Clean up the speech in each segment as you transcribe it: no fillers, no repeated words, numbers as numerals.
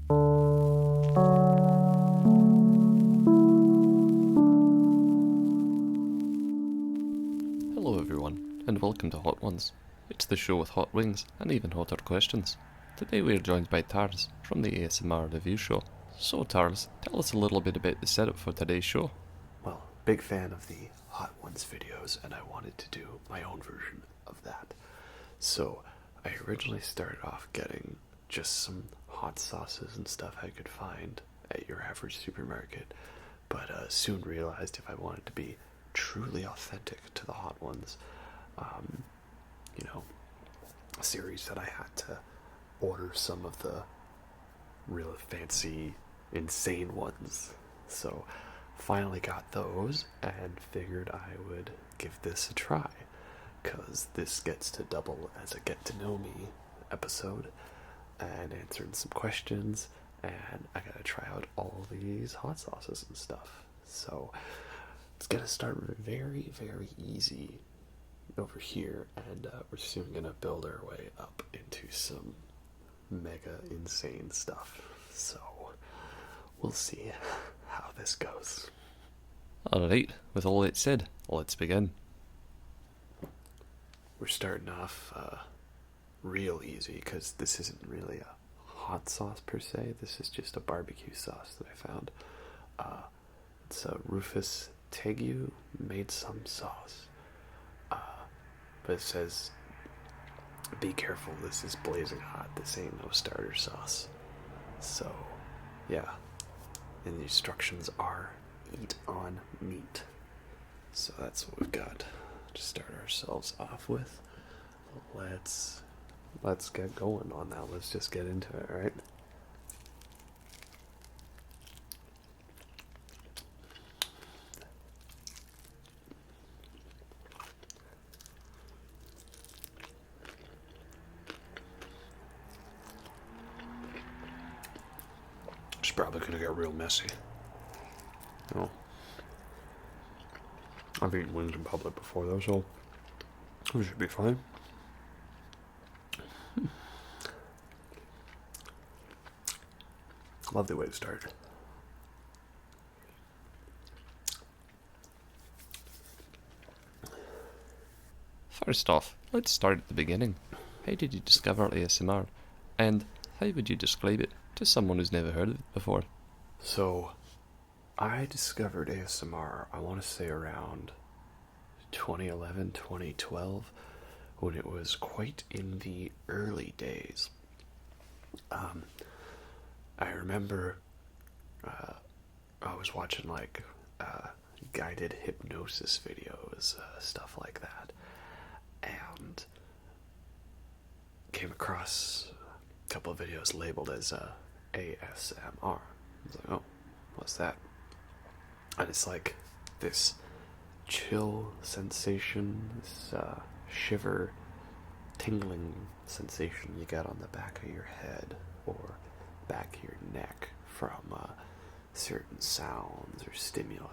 Hello everyone, and welcome to Hot Ones. It's the show with hot wings and even hotter questions. Today we are joined by Tars from the ASMR Review Show. So Tars, tell us a little bit about the setup for today's show. Well, big fan of the Hot Ones videos, and I wanted to do my own version of that. So I originally started off getting just some hot sauces and stuff I could find at your average supermarket, but soon realized if I wanted to be truly authentic to the Hot Ones, a series that I had to order some of the real fancy, insane ones. So finally got those and figured I would give this a try, because this gets to double as a get to know me episode and answering some questions, and I gotta try out all these hot sauces and stuff. So it's gonna start very, very easy over here, and we're soon gonna build our way up into some mega insane stuff. So we'll see how this goes. Alright, with all that said, let's begin. We're starting off real easy, because this isn't really a hot sauce per se. This is just a barbecue sauce that I found. It's a Rufus Tegu made some sauce. But it says, be careful, this is blazing hot. This ain't no starter sauce. So, yeah. And the instructions are eat on meat. So that's what we've got to start ourselves off with. Let's get going on that. Let's just get into it, right? It's probably gonna get real messy. Oh. I've eaten wings in public before though, so we should be fine. Lovely way to start. First off, let's start at the beginning. How did you discover ASMR? And how would you describe it to someone who's never heard of it before? So, I discovered ASMR, I want to say around 2011, 2012, when it was quite in the early days. I remember I was watching guided hypnosis videos, stuff like that, and came across a couple of videos labeled as ASMR. I was like, oh, what's that? And it's like this chill sensation, this shiver, tingling sensation you get on the back of your head or back of your neck from certain sounds or stimuli,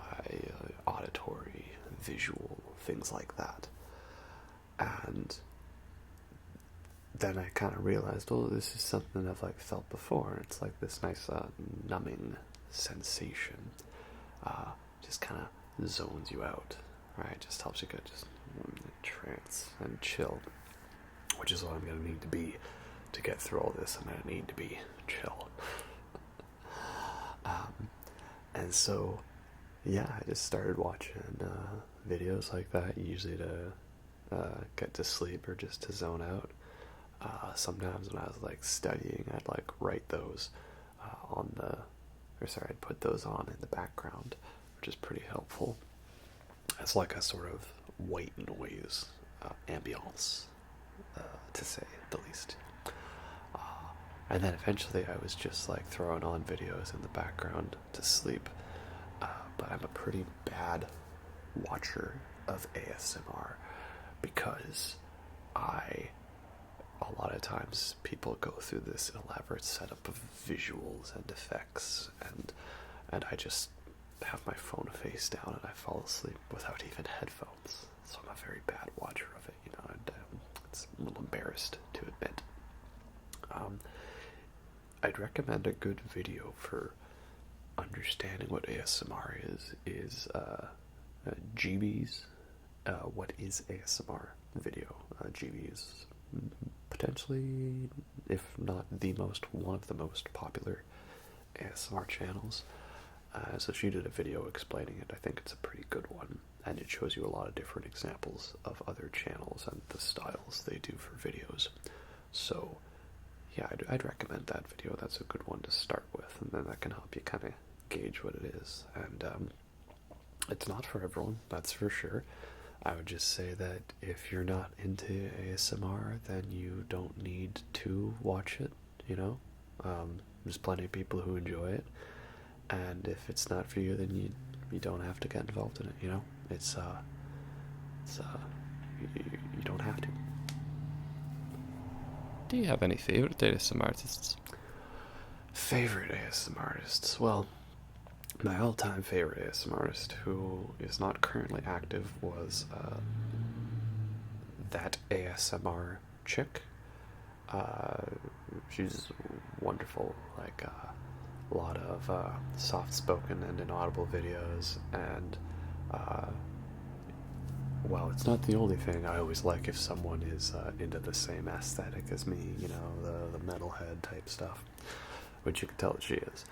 auditory, visual, things like that. And then I kind of realized, oh, this is something I've felt before. It's like this nice numbing sensation. Just kind of zones you out, right? Just helps you get just in a trance and chill, which is what I'm going to need to be to get through all this. I'm going to need to be chill. And so, yeah, I just started watching videos like that, usually to get to sleep or just to zone out. Sometimes when I was studying, I'd write those I'd put those on in the background, which is pretty helpful. It's like a sort of white noise ambiance, to say the least. And then eventually I was just throwing on videos in the background to sleep. But I'm a pretty bad watcher of ASMR because a lot of times people go through this elaborate setup of visuals and effects, and I just have my phone face down and I fall asleep without even headphones. So I'm a very bad watcher of it, and it's a little embarrassed to admit. I'd recommend a good video for understanding what ASMR is GB's What is ASMR video. GB is potentially, if not the most, one of the most popular ASMR channels. So she did a video explaining it. I think it's a pretty good one, and it shows you a lot of different examples of other channels and the styles they do for videos. So yeah, I'd recommend that video. That's a good one to start with, and then that can help you kind of gauge what it is. And it's not for everyone, that's for sure. I would just say that if you're not into ASMR, then you don't need to watch it, you know? There's plenty of people who enjoy it, and if it's not for you, then you don't have to get involved in it, you know? You don't have to. Do you have any favourite ASMR artists? Favorite ASMR artists? Well, my all-time favorite ASMR artist, who is not currently active, was that ASMR chick. She's wonderful, like a lot of soft-spoken and inaudible videos, and well, it's not the only thing. I always like if someone is into the same aesthetic as me, you know, the metalhead type stuff, which you can tell that she is.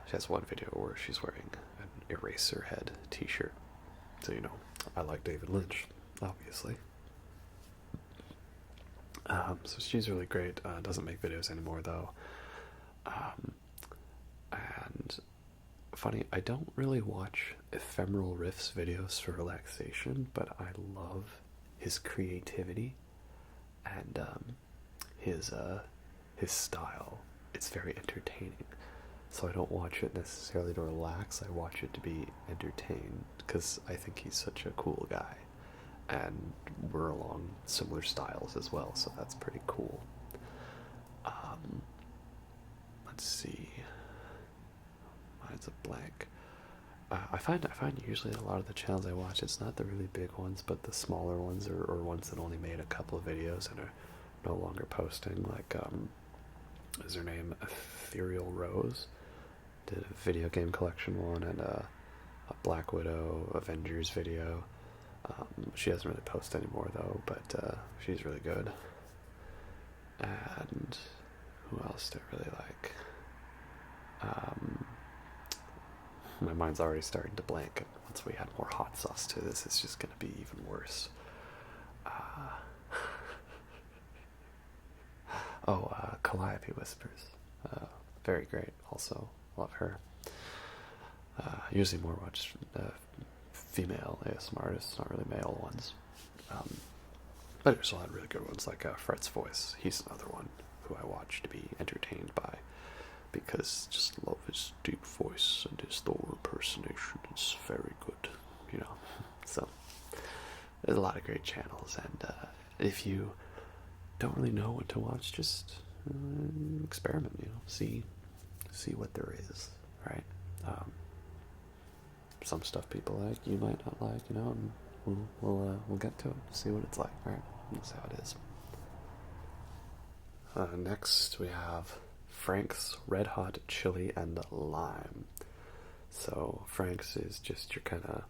She has one video where she's wearing an Eraserhead t-shirt. So, you know, I like David Lynch, obviously. So she's really great. Doesn't make videos anymore, though. And funny, I don't really watch Ephemeral Riffs videos for relaxation, but I love his creativity and his style. It's very entertaining. So I don't watch it necessarily to relax, I watch it to be entertained, because I think he's such a cool guy, and we're along similar styles as well, so that's pretty cool. Let's see, mine's a blank. I find usually a lot of the channels I watch, it's not the really big ones, but the smaller ones, or ones that only made a couple of videos and are no longer posting, like, is her name Ethereal Rose? Did a video game collection one, and a Black Widow Avengers video. She doesn't really post anymore, though, but she's really good. And who else do I really like? My mind's already starting to blank. Once we add more hot sauce to this, it's just going to be even worse. Calliope Whispers. Very great, also. Love her. Usually more watch female ASMR artists, not really male ones. But there's a lot of really good ones, like Fred's Voice. He's another one who I watch to be entertained by, because just love his deep voice and his Thor impersonation. It's very good, you know. So there's a lot of great channels, and if you don't really know what to watch, just experiment, you know, see what there is, right? Some stuff people like, you might not like, you know, and we'll get to it, see what it's like, right? That's how it is. Next we have Frank's Red Hot Chili and Lime. So Frank's is just your kind of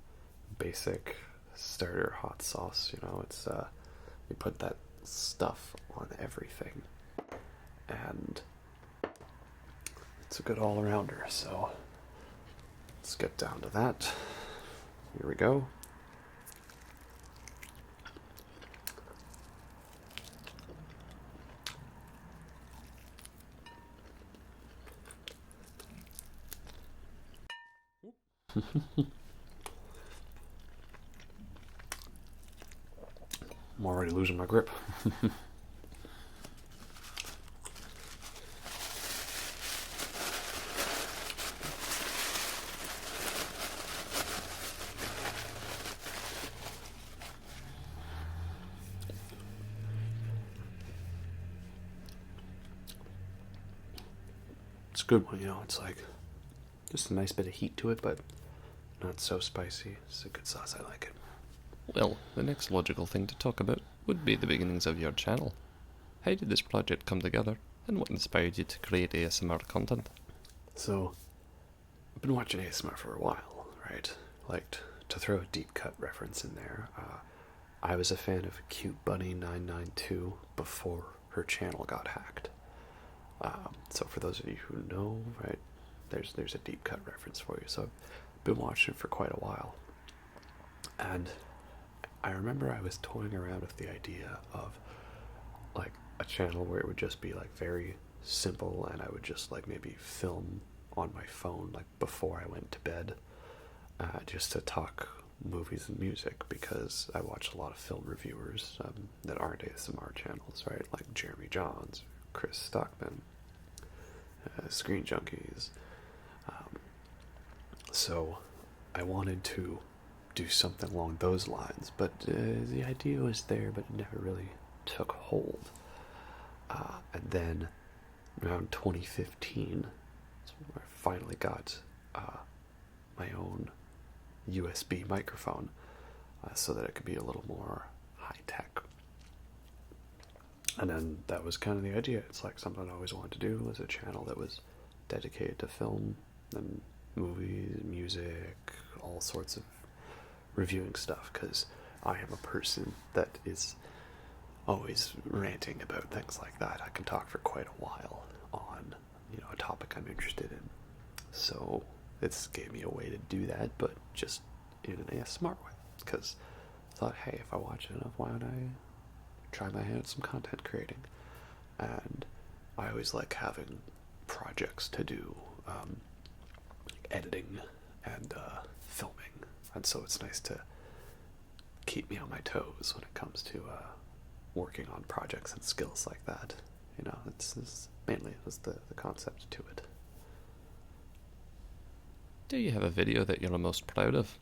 basic starter hot sauce, you know. It's you put that stuff on everything, and it's a good all-arounder. So let's get down to that. Here we go. I'm already losing my grip. It's a good one, you know. It's like just a nice bit of heat to it, but not so spicy. It's a good sauce. I like it. Well, the next logical thing to talk about would be the beginnings of your channel. How did this project come together, and what inspired you to create ASMR content? So, I've been watching ASMR for a while, right? Like, to throw a deep cut reference in there, I was a fan of Cute Bunny 992 before her channel got hacked. So for those of you who know, right, there's a deep cut reference for you. So I've been watching it for quite a while, and I remember I was toying around with the idea of like a channel where it would just be like very simple, and I would just like maybe film on my phone like before I went to bed, just to talk movies and music, because I watch a lot of film reviewers that aren't ASMR channels, right? Like Jeremy Johns, Chris Stockman, Screen Junkies. So I wanted to do something along those lines, but the idea was there, but it never really took hold. And then around 2015, I finally got my own USB microphone, so that it could be a little more high tech. And then that was kind of the idea. It's like something I always wanted to do, was a channel that was dedicated to film and movies, music, all sorts of reviewing stuff, because I am a person that is always ranting about things like that. I can talk for quite a while on, a topic I'm interested in. So this gave me a way to do that, but just in an ASMR way. Because I thought, hey, if I watch it enough, why don't I try my hand at some content creating? And I always like having projects to do, editing and filming. And so it's nice to keep me on my toes when it comes to working on projects and skills like that. It's mainly was the concept to it. Do you have a video that you're the most proud of?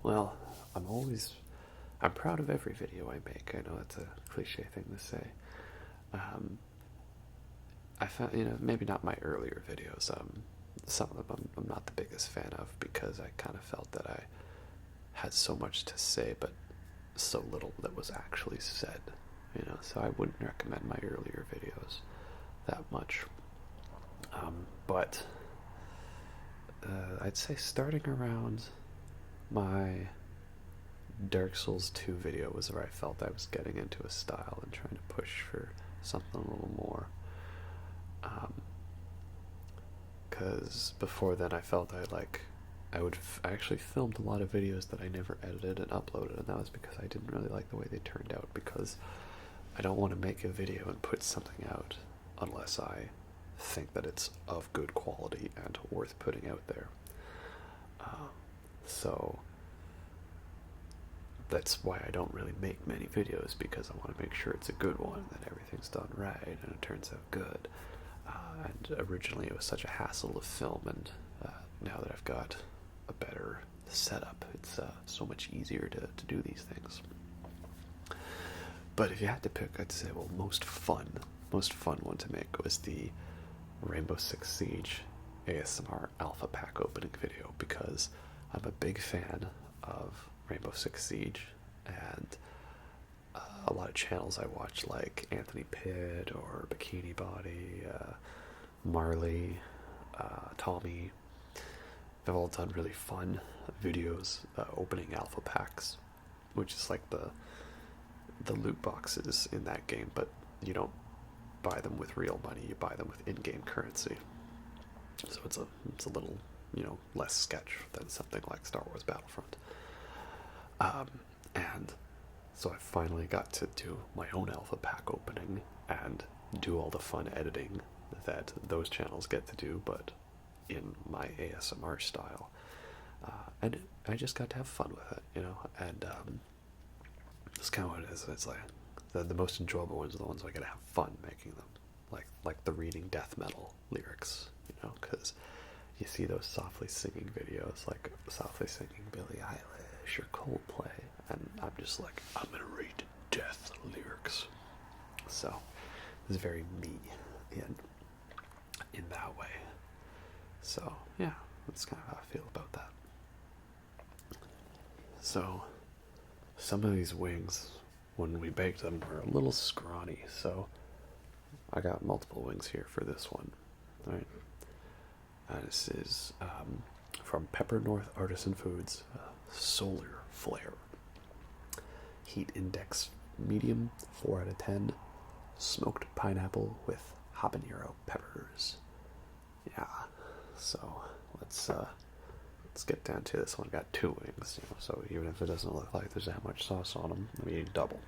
Well, I'm proud of every video I make. I know it's a cliche thing to say. I found, maybe not my earlier videos. Some of them I'm not the biggest fan of, because I kind of felt that I had so much to say, but so little that was actually said. So I wouldn't recommend my earlier videos that much. But I'd say starting around my Dark Souls 2 video was where I felt I was getting into a style and trying to push for something a little more. Because before then I felt I actually filmed a lot of videos that I never edited and uploaded, and that was because I didn't really like the way they turned out, because I don't want to make a video and put something out unless I think that it's of good quality and worth putting out there. So that's why I don't really make many videos, because I want to make sure it's a good one, that everything's done right and it turns out good. And originally it was such a hassle to film, and now that I've got a better setup, it's so much easier to do these things. But if you had to pick, I'd say, well, most fun one to make was the Rainbow Six Siege ASMR Alpha Pack opening video, because I'm a big fan of Rainbow Six Siege, and a lot of channels I watch, like Anthony Pitt or Bikini Body, Marley, Tommy, they've all done really fun videos opening alpha packs, which is like the loot boxes in that game, but you don't buy them with real money, you buy them with in-game currency. So it's a little, less sketch than something like Star Wars Battlefront. And so I finally got to do my own alpha pack opening and do all the fun editing that those channels get to do, but in my ASMR style. And I just got to have fun with it, and that's kind of what it is. It's like the most enjoyable ones are the ones I get to have fun making them, like the reading death metal lyrics, because you see those softly singing videos, like softly singing Billie Eilish or Coldplay, and I'm just like, I'm gonna read death lyrics. So it's very me in that way. So yeah, that's kind of how I feel about that. So some of these wings when we baked them were a little scrawny, so I got multiple wings here for this one. Alright. This is from Pepper North Artisan Foods, Solar Flare. Heat index medium, 4 out of 10. Smoked pineapple with habanero peppers. Yeah, so let's get down to this one. Got 2 wings, so even if it doesn't look like there's that much sauce on them, I'm eating double.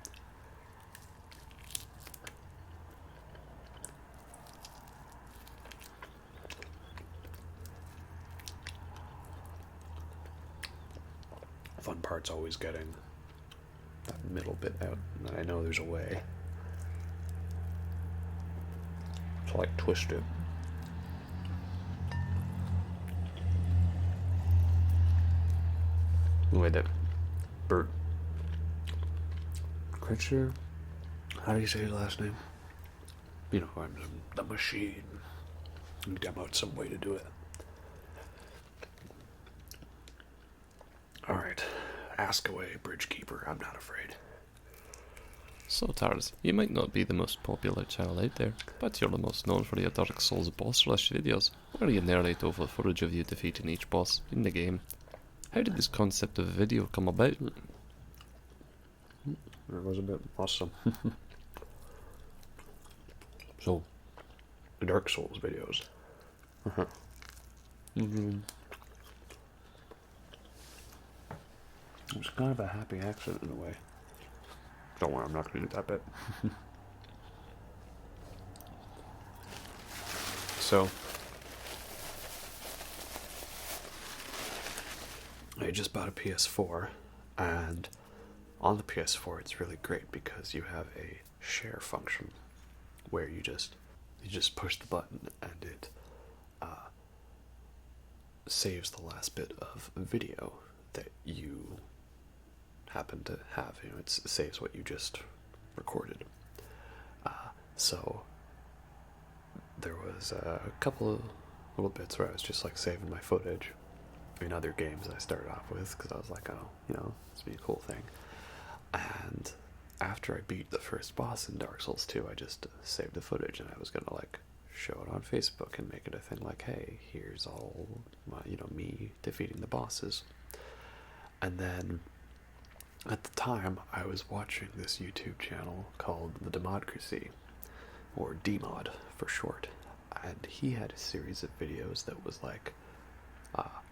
Fun part's always getting that middle bit out, and I know there's a way to like twist it. With it, Bert Kretcher. How do you say his last name? You know, I'm the machine. You demoed some way to do it. Alright, ask away, Bridgekeeper. I'm not afraid. So Tars, you might not be the most popular channel out there, but you're the most known for your Dark Souls boss rush videos, where you narrate over footage of you defeating each boss in the game. How did this concept of video come about? It was a bit awesome. So, the Dark Souls videos. It was kind of a happy accident in a way. Don't worry, I'm not going to do that bit. So, I just bought a PS4, and on the PS4 it's really great because you have a share function where you just push the button and it saves the last bit of video that you happen to have. It saves what you just recorded. So there was a couple of little bits where I was just like saving my footage in other games I started off with because I was like, oh, this would be a cool thing. And after I beat the first boss in Dark Souls 2, I just saved the footage, and I was gonna like show it on Facebook and make it a thing like, hey, here's all my, me defeating the bosses. And then at the time, I was watching this YouTube channel called The Democracy, or DMod for short, and he had a series of videos that was like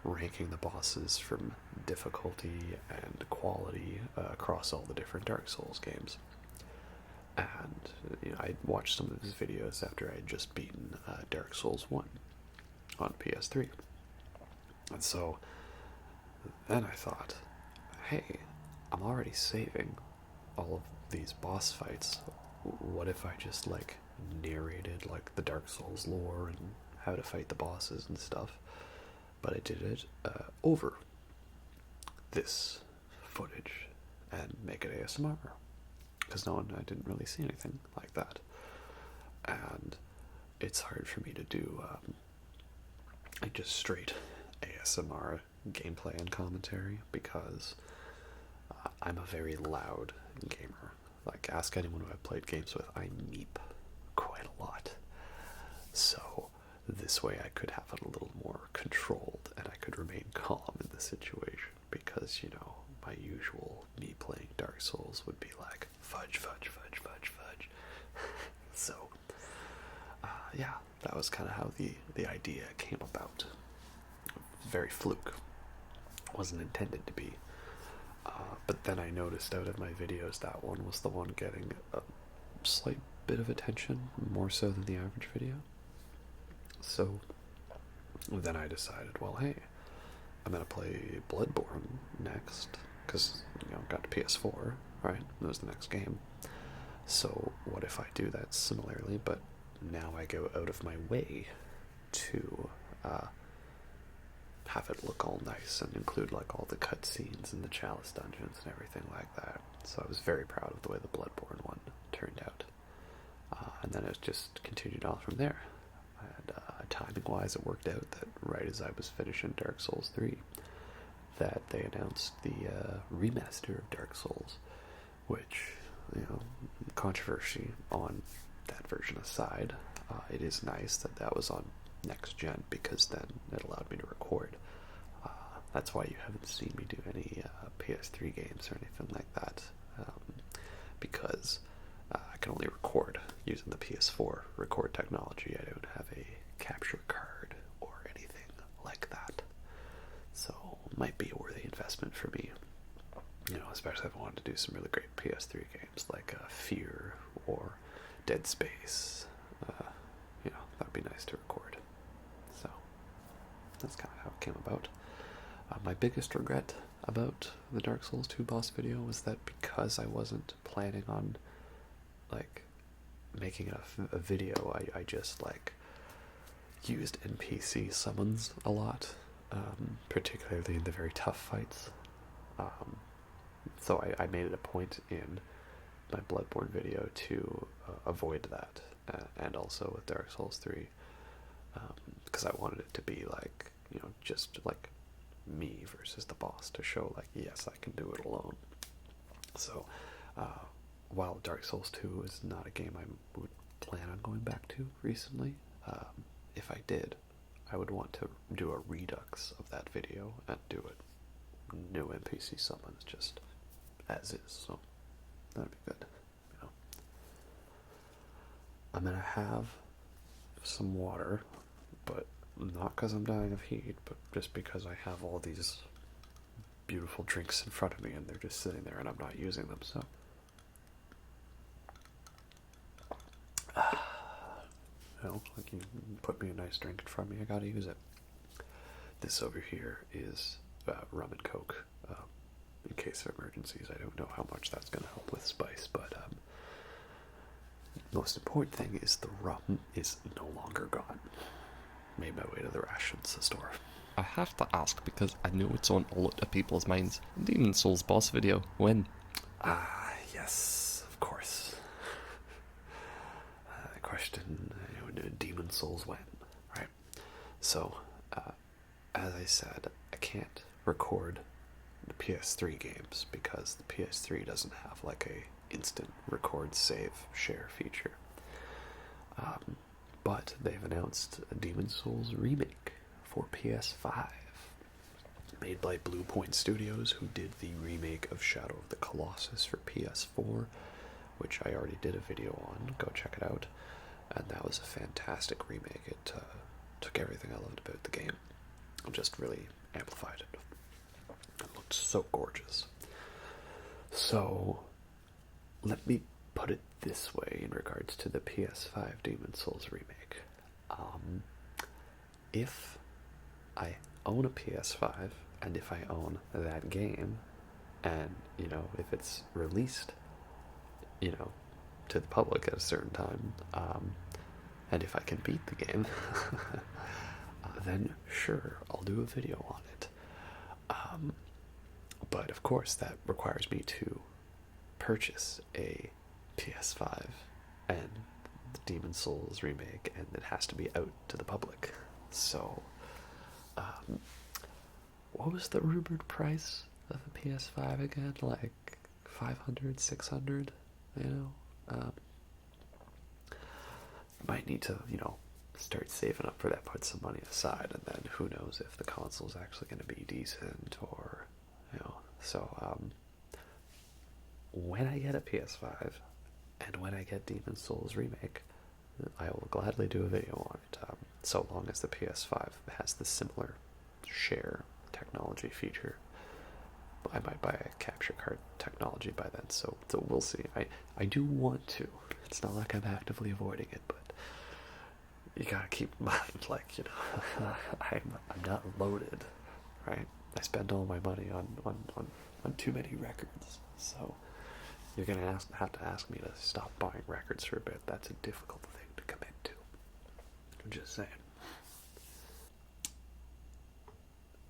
ranking the bosses from difficulty and quality across all the different Dark Souls games. And I watched some of his videos after I had just beaten Dark Souls 1 on PS3. And so then I thought, hey, I'm already saving all of these boss fights. What if I just like narrated like the Dark Souls lore and how to fight the bosses and stuff? But I did it over this footage and make it ASMR, because I didn't really see anything like that. And it's hard for me to do like just straight ASMR gameplay and commentary because I'm a very loud gamer. Like, ask anyone who I've played games with, I meep quite a lot. So this way I could have it a little more controlled and I could remain calm in the situation, because, my usual me playing Dark Souls would be like, fudge, fudge, fudge, fudge, fudge. So, yeah, that was kind of how the idea came about. Very fluke. Wasn't intended to be. But then I noticed out of my videos that one was the one getting a slight bit of attention, more so than the average video. So then I decided, well, hey, I'm going to play Bloodborne next, because, got the PS4, right? That was the next game. So what if I do that similarly, but now I go out of my way to have it look all nice and include like all the cutscenes and the Chalice dungeons and everything like that. So I was very proud of the way the Bloodborne one turned out. And then it just continued on from there. And timing-wise, it worked out that right as I was finishing Dark Souls 3, that they announced the remaster of Dark Souls, which controversy on that version aside, it is nice that that was on next gen, because then it allowed me to record. That's why you haven't seen me do any PS3 games or anything like that, because I can only record using the PS4 record technology. I don't have a capture card or anything like that, so it might be a worthy investment for me. Especially if I wanted to do some really great PS3 games like Fear or Dead Space. That'd be nice to record. So that's kind of how it came about. My biggest regret about the Dark Souls 2 boss video was that because I wasn't planning on making a video, I just used NPC summons a lot, particularly in the very tough fights. So I made it a point in my Bloodborne video to avoid that, and also with Dark Souls 3, because I wanted it to be just me versus the boss, to show yes, I can do it alone. So while Dark Souls 2 is not a game I would plan on going back to recently, if I did, I would want to do a redux of that video and do it new NPC summons just as is, so that'd be good. I'm gonna have some water, but not because I'm dying of heat, but just because I have all these beautiful drinks in front of me and they're just sitting there and I'm not using them, so. You put me a nice drink in front of me, I gotta use it. This over here is rum and coke, in case of emergencies. I don't know how much that's gonna help with spice, but most important thing is the rum is no longer gone. Made my way to the rations store. I have to ask because I know it's on a lot of people's minds. Demon Souls boss video, when? Yes, of course. The question, Demon Souls when, right? So, as I said, I can't record the PS3 games because the PS3 doesn't have a instant record save share feature. But they've announced a Demon Souls remake for PS5, made by Blue Point Studios, who did the remake of Shadow of the Colossus for PS4, which I already did a video on. Go check it out. And that was a fantastic remake. It took everything I loved about the game and just really amplified it. It looked so gorgeous. So, let me put it this way in regards to the PS5 Demon Souls remake. If I own a PS5, and if I own that game, and, if it's released, to the public at a certain time, and if I can beat the game, then sure, I'll do a video on it. But of course, that requires me to purchase a PS5 and the Demon Souls remake, and it has to be out to the public. So, what was the rumored price of a PS5 again? 500, 600, might need to, start saving up for that, put some money aside, and then who knows if the console's actually going to be decent, or, so, when I get a PS5, and when I get Demon Souls remake, I will gladly do a video on it, so long as the PS5 has the similar share technology feature. I might buy a capture card technology by then, so we'll see. I do want to. It's not like I'm actively avoiding it, but you gotta keep in mind, I'm not loaded, right? I spend all my money on too many records, so you're gonna have to ask me to stop buying records for a bit. That's a difficult thing to commit to. I'm just saying.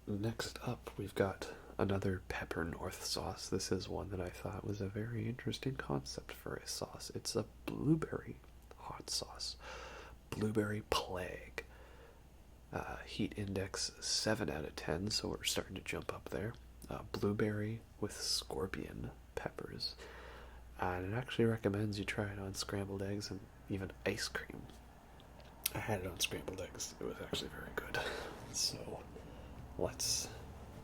Next up, we've got another pepper north sauce. This is one that I thought was a very interesting concept for a sauce. It's a blueberry hot sauce. Blueberry plague. Heat index 7 out of 10, so we're starting to jump up there. Blueberry with scorpion peppers. And it actually recommends you try it on scrambled eggs and even ice cream. I had it on scrambled eggs. It was actually very good. So let's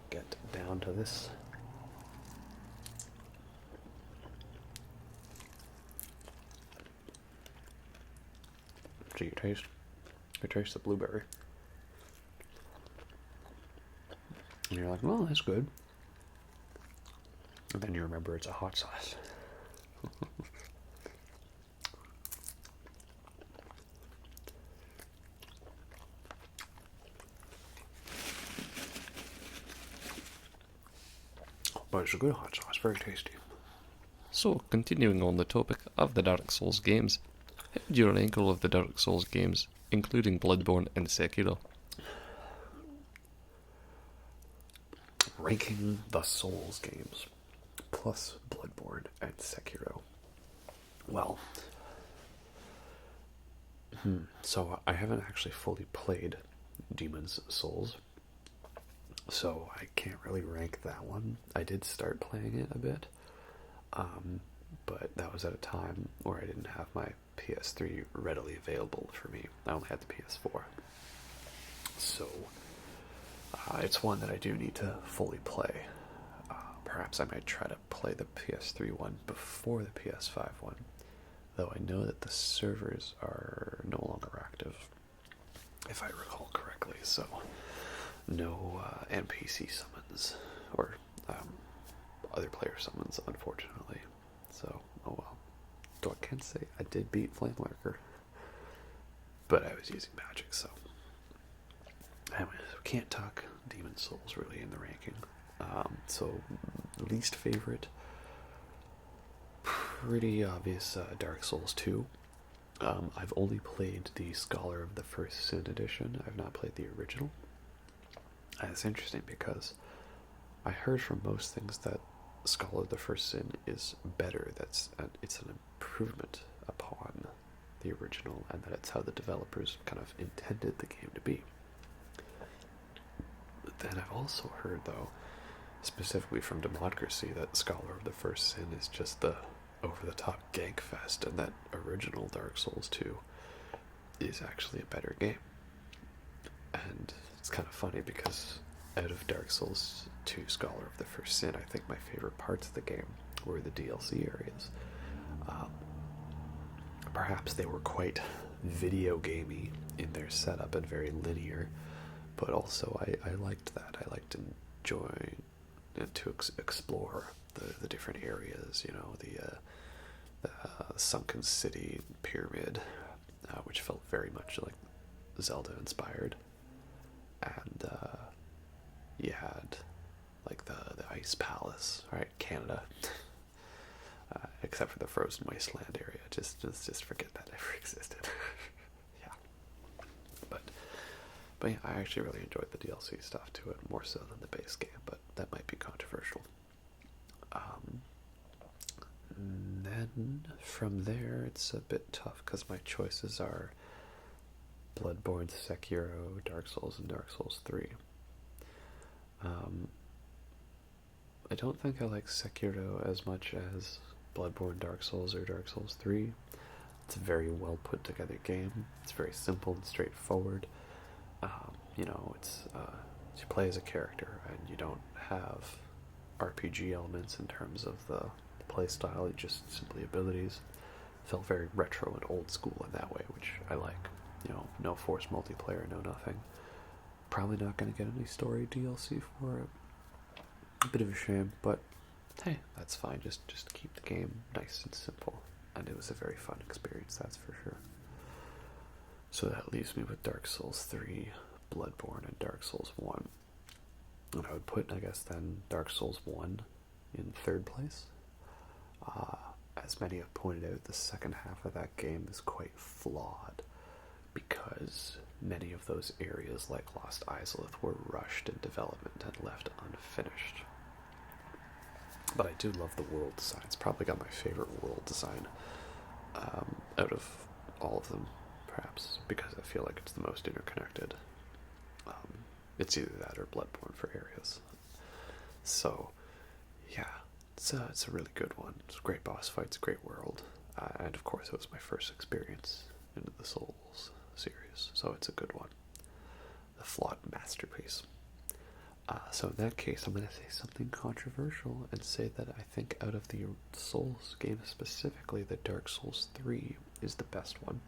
get down to this. So you taste the blueberry. And you're like, well, that's good. And then you remember it's a hot sauce. But it's a good hot sauce, very tasty. So, continuing on the topic of the Dark Souls games, how would you rank all of the Dark Souls games, including Bloodborne and Sekiro? Ranking the Souls games, plus Bloodborne and Sekiro. Well, so I haven't actually fully played Demon's Souls, so I can't really rank that one. I did start playing it a bit, but that was at a time where I didn't have my PS3 readily available for me. I only had the PS4. So, it's one that I do need to fully play. Perhaps I might try to play the PS3 one before the PS5 one, though I know that the servers are no longer active, if I recall correctly, so no NPC summons, or other player summons, unfortunately. So, oh well. Though I can say I did beat Flame Lurker, but I was using magic, so. Anyways, we can't talk Demon Souls really in the ranking. So, least favorite, pretty obvious, Dark Souls 2. I've only played the Scholar of the First Sin edition. I've not played the original. And it's interesting because I heard from most things that Scholar of the First Sin is better. It's an improvement upon the original, and that it's how the developers kind of intended the game to be. But then I've also heard, though, specifically from Democracy, that Scholar of the First Sin is just the over-the-top gankfest, and that original Dark Souls 2 is actually a better game. And it's kind of funny because out of Dark Souls 2 Scholar of the First Sin, I think my favorite parts of the game were the DLC areas. Perhaps they were quite video gamey in their setup and very linear, but also I liked that. I liked enjoying and to explore the different areas, you know, the sunken city pyramid, which felt very much like Zelda inspired, and you had like the ice palace, right? Canada, except for the frozen wasteland area. Just forget that ever existed. Yeah, but yeah, I actually really enjoyed the DLC stuff to it, more so than the base game, but that might be controversial. Then from there, it's a bit tough because my choices are Bloodborne, Sekiro, Dark Souls, and Dark Souls 3. I don't think I like Sekiro as much as Bloodborne, Dark Souls, or Dark Souls 3. It's a very well put together game. It's very simple and straightforward. You know, it's you play as a character, and you don't have RPG elements in terms of the play style. It's just simply abilities. It felt very retro and old school in that way, which I like. You know, no forced multiplayer, no nothing. Probably not going to get any story DLC for it. A bit of a shame, but hey, that's fine. Just keep the game nice and simple. And it was a very fun experience, that's for sure. So that leaves me with Dark Souls 3, Bloodborne, and Dark Souls 1. And I would put, I guess, then Dark Souls 1 in third place. As many have pointed out, the second half of that game is quite flawed, because many of those areas, like Lost Izalith, were rushed in development and left unfinished. But I do love the world design. It's probably got my favorite world design out of all of them, perhaps, because I feel like it's the most interconnected. It's either that or Bloodborne for areas. So, yeah, it's a really good one. It's a great boss fight. It's a great world, and of course, it was my first experience into the Souls series, so it's a good one. A flawed masterpiece. So in that case, I'm going to say something controversial and say that I think out of the Souls games specifically, the Dark Souls 3 is the best one.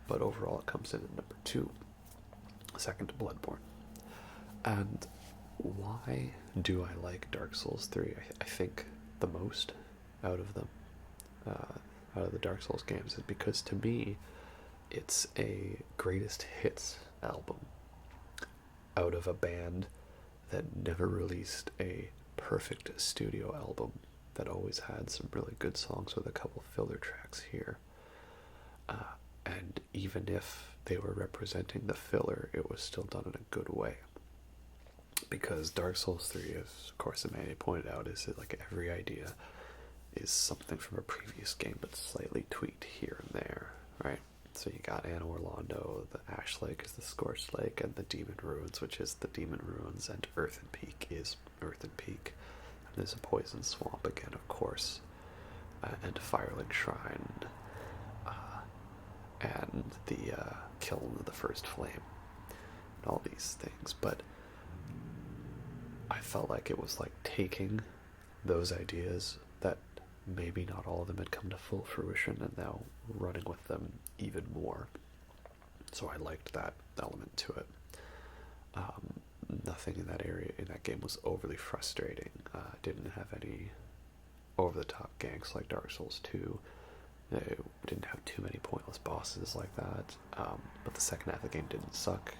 But overall, it comes in at number 2, second to Bloodborne. And why do I like Dark Souls 3? I think the most out of them, out of the Dark Souls games, is because to me, it's a greatest hits album out of a band that never released a perfect studio album, that always had some really good songs with a couple filler tracks here. And even if they were representing the filler, it was still done in a good way. Because Dark Souls 3, as of course Amanda pointed out, is that like every idea is something from a previous game, but slightly tweaked here and there, right? So you got Anna Orlando, the Ash Lake is the Scorched Lake, and the Demon Ruins, which is the Demon Ruins, and Earthen Peak is Earthen Peak. And there's a Poison Swamp again, of course, and a Firelink Shrine, and the Kiln of the First Flame, and all these things. But I felt like it was like taking those ideas that maybe not all of them had come to full fruition, and now running with them even more. So I liked that element to it. Nothing in that area, in that game, was overly frustrating. Didn't have any over-the-top ganks like Dark Souls 2. It didn't have too many pointless bosses like that. But the second half of the game didn't suck.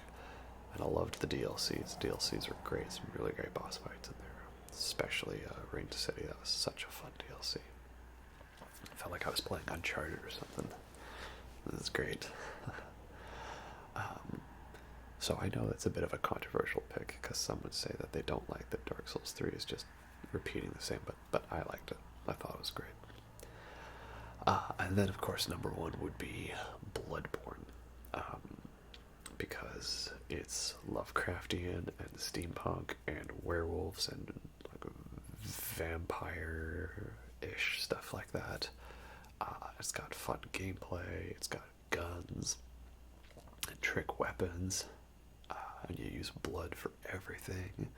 And I loved the DLCs. The DLCs were great. Some really great boss fights in there. Especially Rain City. That was such a fun DLC. I felt like I was playing Uncharted or something. This is great. So I know that's a bit of a controversial pick, because some would say that they don't like that Dark Souls 3 is just repeating the same, but I liked it. I thought it was great. And then, of course, number 1 would be Bloodborne. Because it's Lovecraftian and steampunk and werewolves and like vampire-ish stuff like that. It's got fun gameplay, it's got guns and trick weapons, and you use blood for everything,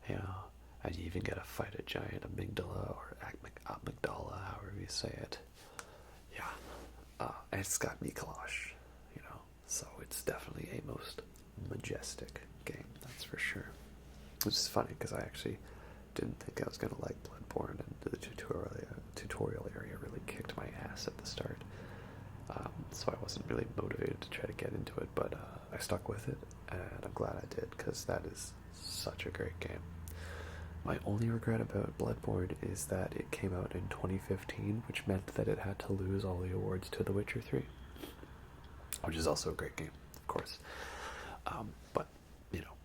you know, and you even get to fight a giant amygdala or amygdala, however you say it. Yeah, and it's got Mikolash, you know, so it's definitely a most majestic game, that's for sure. Which is funny, because I actually didn't think I was going to like Bloodborne, and the tutorial area really kicked my ass at the start. So I wasn't really motivated to try to get into it, but I stuck with it, and I'm glad I did, because that is such a great game. My only regret about Bloodborne is that it came out in 2015, which meant that it had to lose all the awards to The Witcher 3, which is also a great game, of course. But, you know,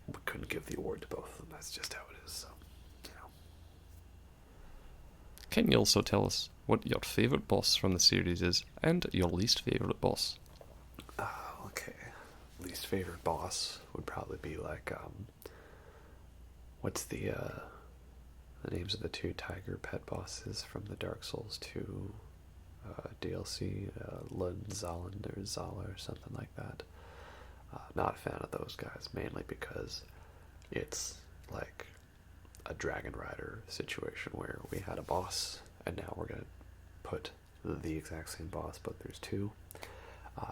we couldn't give the award to both of them. That's just how it is, so, you know. Can you also tell us what your favourite boss from the series is, and your least favourite boss? Okay. Least favorite boss would probably be like, what's the names of the 2 tiger pet bosses from the Dark Souls 2 DLC? Zalin or Zala or something like that. Not a fan of those guys, mainly because it's like a Dragon Rider situation where we had a boss, and now we're going to put the exact same boss, but there's 2.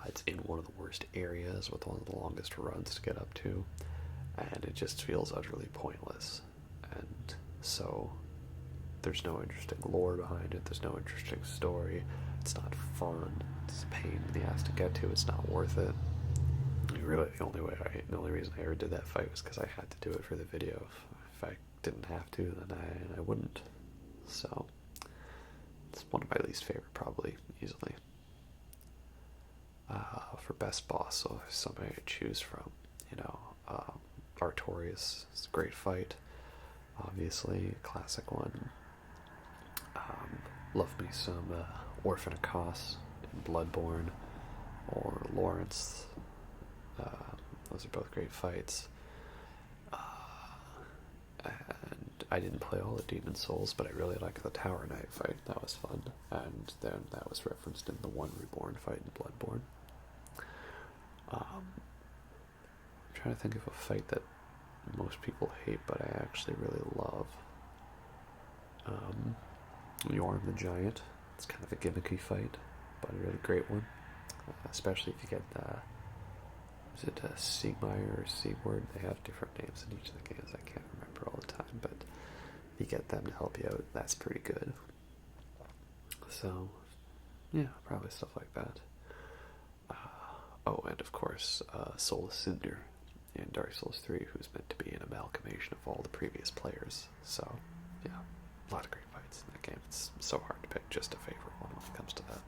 It's in one of the worst areas with one of the longest runs to get up to, and it just feels utterly pointless. And so there's no interesting lore behind it, there's no interesting story, it's not fun, it's a pain in the ass to get to, it's not worth it. Really, the only reason I ever did that fight was because I had to do it for the video. If I didn't have to, then I wouldn't. So it's one of my least favorite, probably, easily. For best boss, so if somebody to choose from, you know, Artorias is a great fight, obviously, a classic one. Love me some Orphan of Kos in Bloodborne, or Lawrence. Those are both great fights. And I didn't play all the Demon Souls, but I really liked the Tower Knight fight. That was fun. And then that was referenced in the One Reborn fight in Bloodborne. I'm trying to think of a fight that most people hate, but I actually really love. Yorm the Giant. It's kind of a gimmicky fight, but a really great one. Especially if you get, is it Siegmeyer or Siegward? They have different names in each of the games. I can't remember all the time, but if you get them to help you out, that's pretty good. So, yeah, probably stuff like that. Oh, and of course, Solus Cinder in Dark Souls 3, who's meant to be an amalgamation of all the previous players. So, yeah, a lot of great fights in that game. It's so hard to pick just a favorite one when it comes to that.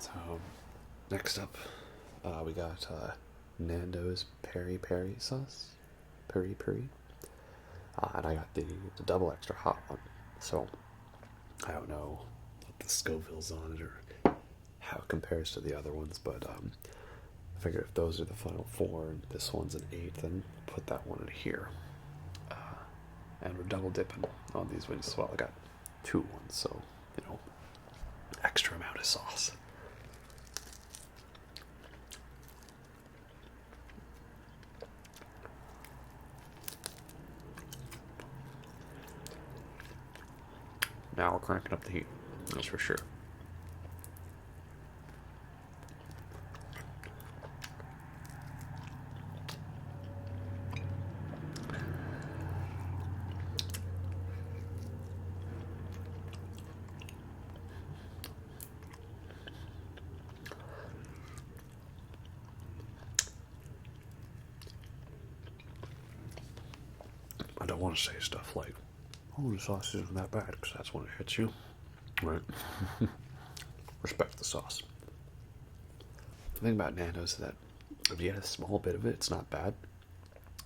So, next up, we got Nando's Peri sauce. Peri. And I got the double extra hot one. So, I don't know what the Scoville's on it or how it compares to the other ones, but I figured if those are the final 4 and this one's an 8, then put that one in here. And we're double dipping on these ones as well. I got 2 ones, so, extra amount of sauce. Now we're cranking up the heat, that's for sure. I don't want to say stuff like, oh, the sauce isn't that bad, because that's when it hits you. Right? Respect the sauce. The thing about Nando's is that if you get a small bit of it, it's not bad.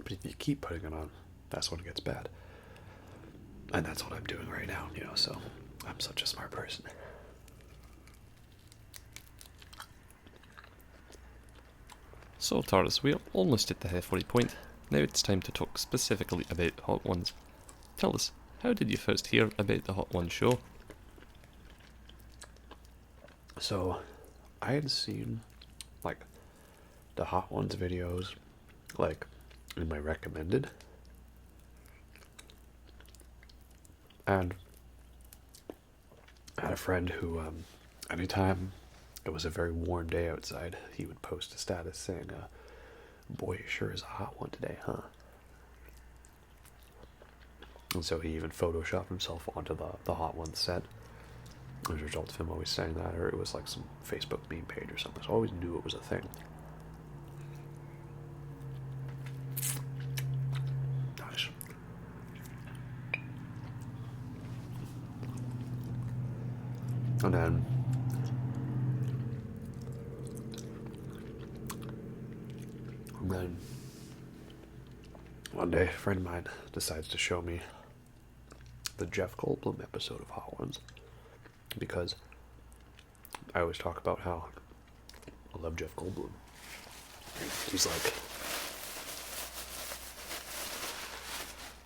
But if you keep putting it on, that's when it gets bad. And that's what I'm doing right now, so I'm such a smart person. So, Taurus, we are almost at the halfway point. Now it's time to talk specifically about Hot Ones. Tell us, how did you first hear about the Hot Ones show? So, I had seen, the Hot Ones videos, in my recommended. And I had a friend who, anytime it was a very warm day outside, he would post a status saying, boy, it sure is a hot one today, huh? And so he even photoshopped himself onto the Hot Ones set. As a result of him always saying that, or it was like some Facebook meme page or something, so I always knew it was a thing. Nice. And then one day, a friend of mine decides to show me the Jeff Goldblum episode of Hot Ones, because I always talk about how I love Jeff Goldblum. He's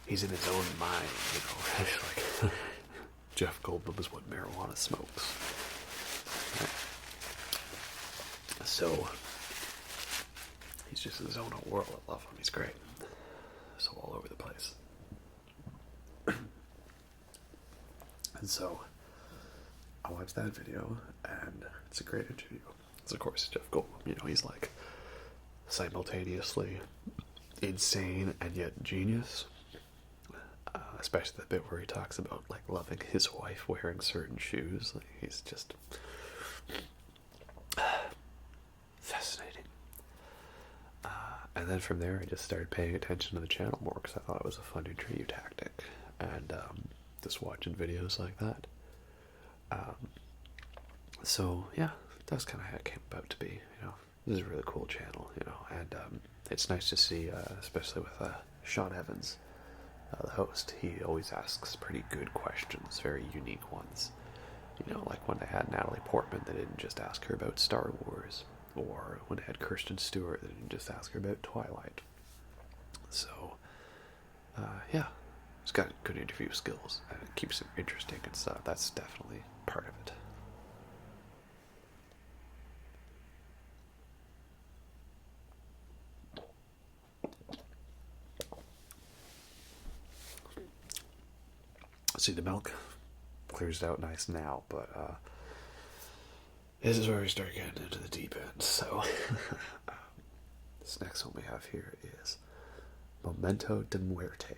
he's in his own mind, It's Jeff Goldblum is what marijuana smokes. So he's just in his own world. I love him. He's great. So all over the place. And so I watched that video, and it's a great interview. It's, of course, Jeff Goldblum. He's simultaneously insane and yet genius. Especially the bit where he talks about loving his wife wearing certain shoes. He's just fascinating. And then from there, I just started paying attention to the channel more because I thought it was a fun interview tactic, and just watching videos like that. So yeah, that's kind of how it came about to be. This is a really cool channel, and it's nice to see, especially with Sean Evans, the host. He always asks pretty good questions, very unique ones. Like when they had Natalie Portman, they didn't just ask her about Star Wars. or when it had Kirsten Stewart, they didn't just ask her about Twilight. So, yeah, he's got good interview skills, and it keeps him interesting and stuff. That's definitely part of it. See, the milk clears it out nice now, but this is where we start getting into the deep end. So, this next one we have here is Momento de Muerte.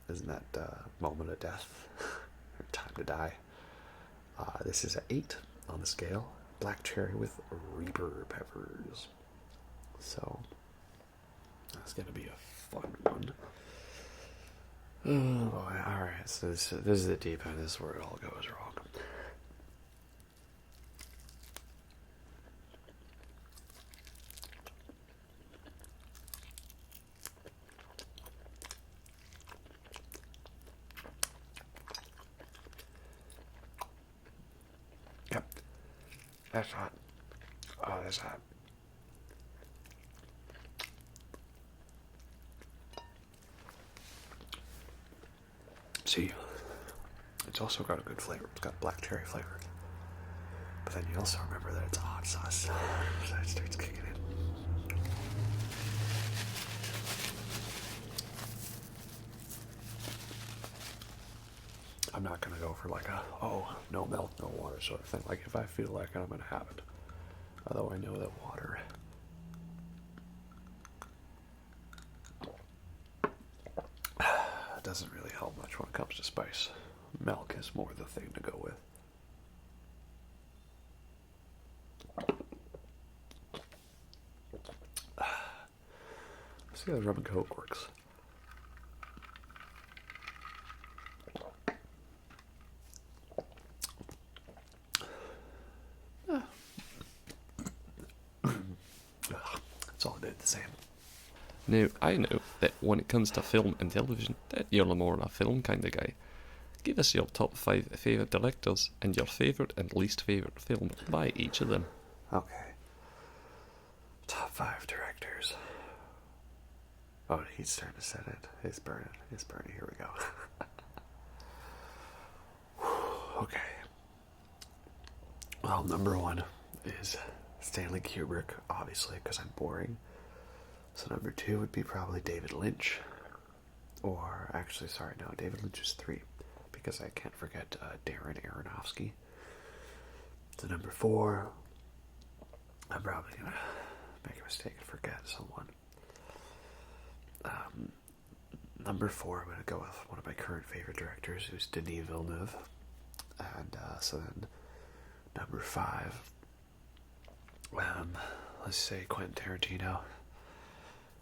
Isn't that moment of death? Or time to die. This is an 8 on the scale. Black cherry with Reaper peppers. So, that's going to be a fun one. Oh boy, alright, so this is the deep end. This is where it all goes wrong. Yep. That's hot. Oh, that's hot. See, it's also got a good flavor. It's got black cherry flavor. But then you also remember that it's a hot sauce. So it starts kicking in. I'm not going to go for like a, no milk, no water sort of thing. Like if I feel like it, I'm going to have it. Although I know that water doesn't really help much when it comes to spice. Milk is more the thing to go with. See how rum and coke works. It's all about the same. Now, I know that when it comes to film and television, that you're more a film kind of guy. Give us your top 5 favourite directors and your favourite and least favourite film by each of them. Okay. Top 5 directors. Oh, he's starting to set it. It's burning. It's burning. Here we go. Okay. Well, number 1 is Stanley Kubrick, obviously, because I'm boring. So number 2 would be probably David Lynch. Or, actually, sorry, no, David Lynch is 3. Because I can't forget Darren Aronofsky. So number 4, I'm probably going to make a mistake and forget someone. Number 4, I'm going to go with one of my current favorite directors, who's Denis Villeneuve. And so then number 5, let's say Quentin Tarantino.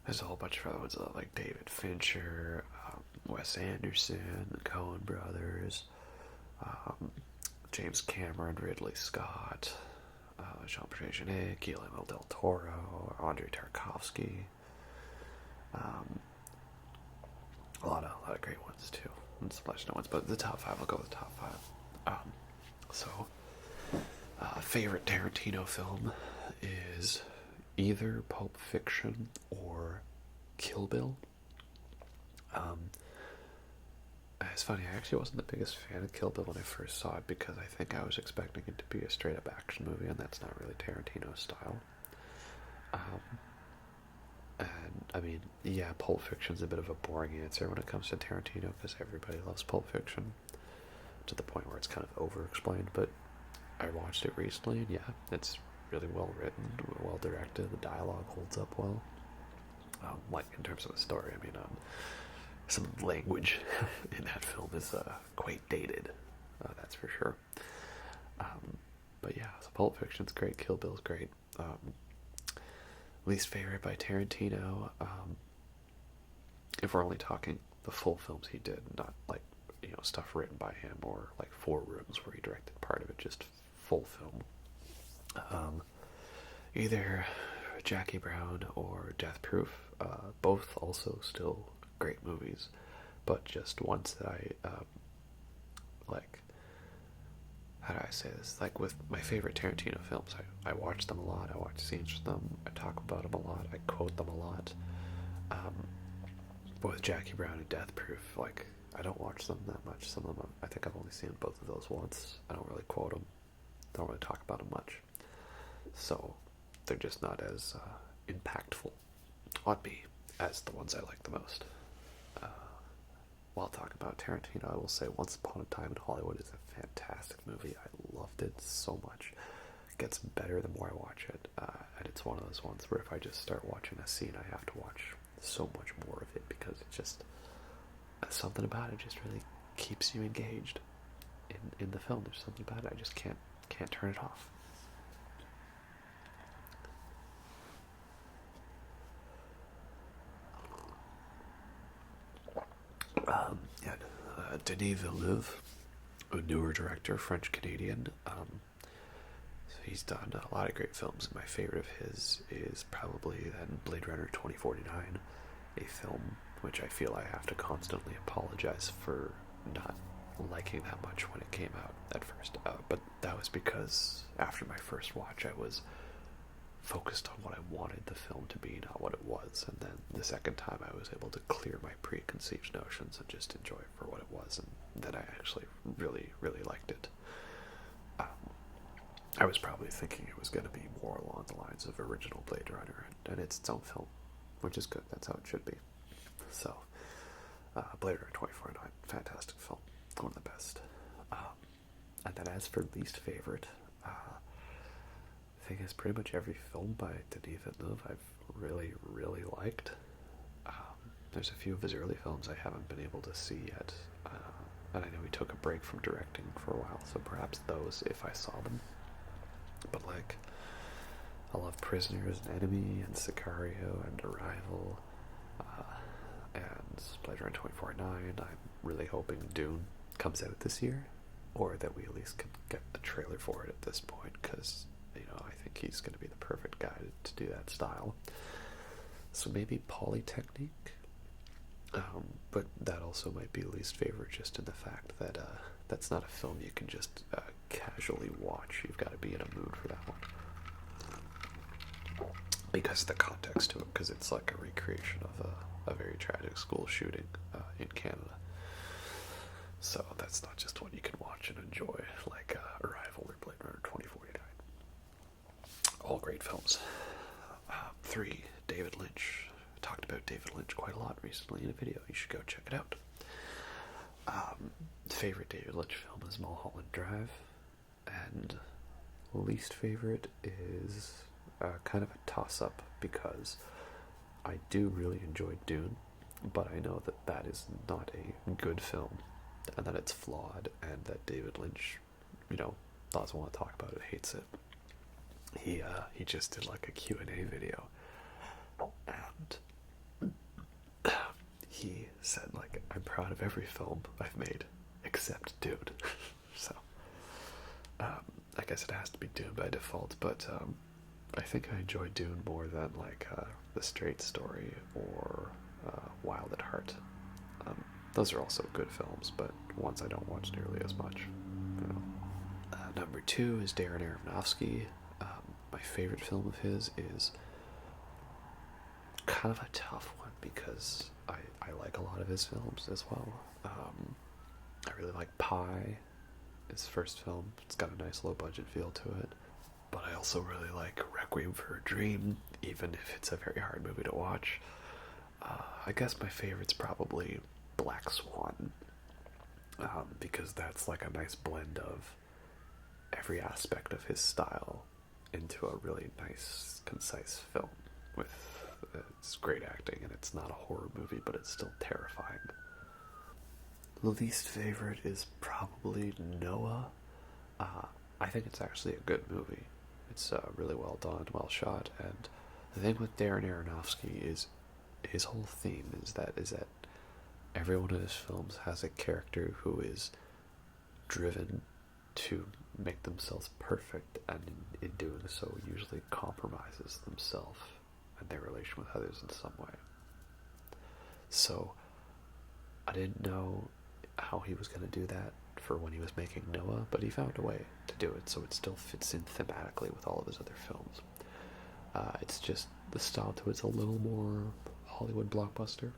There's a whole bunch of other ones like David Fincher, Wes Anderson, the Coen brothers, James Cameron, Ridley Scott, Jean-Pierre Jeunet, Guillermo del Toro, Andrei Tarkovsky. A lot of great ones too, and some lesser ones. But the top 5, I'll go with the top 5. Favorite Tarantino film is either Pulp Fiction or Kill Bill. It's funny, I actually wasn't the biggest fan of Kill Bill when I first saw it because I think I was expecting it to be a straight-up action movie, and that's not really Tarantino's style. And, I mean, yeah, Pulp Fiction's a bit of a boring answer when it comes to Tarantino because everybody loves Pulp Fiction to the point where it's kind of over-explained, but I watched it recently, and yeah, it's really well written, well directed, the dialogue holds up well. Like, in terms of the story, I mean, some language in that film is quite dated, that's for sure. But yeah, so Pulp Fiction's great, Kill Bill's great. Least favorite by Tarantino, if we're only talking the full films he did, not like, stuff written by him or like 4 Rooms where he directed part of it, just full film. Either Jackie Brown or Death Proof, both also still great movies, but just ones that I like how do I say this? Like with my favorite Tarantino films, I watch them a lot. I watch scenes from them. I talk about them a lot. I quote them a lot. But with Jackie Brown and Death Proof, like, I don't watch them that much. Some of them, I think I've only seen both of those once. I don't really quote them. Don't really talk about them much. So they're just not as impactful on me as the ones I like the most. While talking about Tarantino, I will say Once Upon a Time in Hollywood is a fantastic movie. I loved it so much. It gets better the more I watch it. And it's one of those ones where if I just start watching a scene, I have to watch so much more of it because it just, something about it just really keeps you engaged in the film. There's something about it. I just can't turn it off. Denis Villeneuve, a newer director, French-Canadian. So he's done a lot of great films. My favorite of his is probably then Blade Runner 2049, a film which I feel I have to constantly apologize for not liking that much when it came out at first. But that was because after my first watch, I was focused on what I wanted the film to be, not what it was. And then the second time I was able to clear my preconceived notions and just enjoy it for what it was, and then I actually really, really liked it. I was probably thinking it was going to be more along the lines of original Blade Runner, and it's its own film, which is good. That's how it should be. So, Blade Runner 2049, fantastic film, one of the best. And then as for least favorite, I think it's pretty much every film by Denis Villeneuve I've really, really liked. There's a few of his early films I haven't been able to see yet, and I know he took a break from directing for a while, so perhaps those, if I saw them. But like, I love Prisoners and Enemy and Sicario and Arrival, and Blade Runner 2049. I'm really hoping Dune comes out this year, or that we at least can get a trailer for it at this point, because I think he's going to be the perfect guy to do that style. So maybe Polytechnique, but that also might be least favorite, just in the fact that that's not a film you can just casually watch. You've got to be in a mood for that one, because of the context to it, because it's like a recreation of a very tragic school shooting in Canada. So that's not just one you can watch and enjoy, like Arrival or Blade Runner 2049. All great films. 3, David Lynch. Talked about David Lynch quite a lot recently in a video. You should go check it out. Favorite David Lynch film is Mulholland Drive, and least favorite is kind of a toss-up, because I do really enjoy Dune, but I know that that is not a good film, and that it's flawed, and that David Lynch, doesn't want to talk about it, hates it. He just did like a Q&A video, and he said, like, I'm proud of every film I've made except Dune. So I guess it has to be Dune by default, but I think I enjoy Dune more than like The Straight Story or Wild at Heart. Those are also good films, but ones I don't watch nearly as much. Number 2 is Darren Aronofsky. My favorite film of his is kind of a tough one, because I like a lot of his films as well. I really like Pi, his first film. It's got a nice low-budget feel to it. But I also really like Requiem for a Dream, even if it's a very hard movie to watch. I guess my favorite's probably Black Swan, because that's like a nice blend of every aspect of his style into a really nice, concise film with it's great acting, and it's not a horror movie, but it's still terrifying. The least favorite is probably Noah. I think it's actually a good movie. It's really well done, well shot, and the thing with Darren Aronofsky is his whole theme is that every one of his films has a character who is driven to make themselves perfect, and in doing so usually compromises themselves and their relation with others in some way. So I didn't know how he was going to do that for when he was making Noah, but he found a way to do it, so it still fits in thematically with all of his other films. It's just the style to it's a little more Hollywood blockbuster.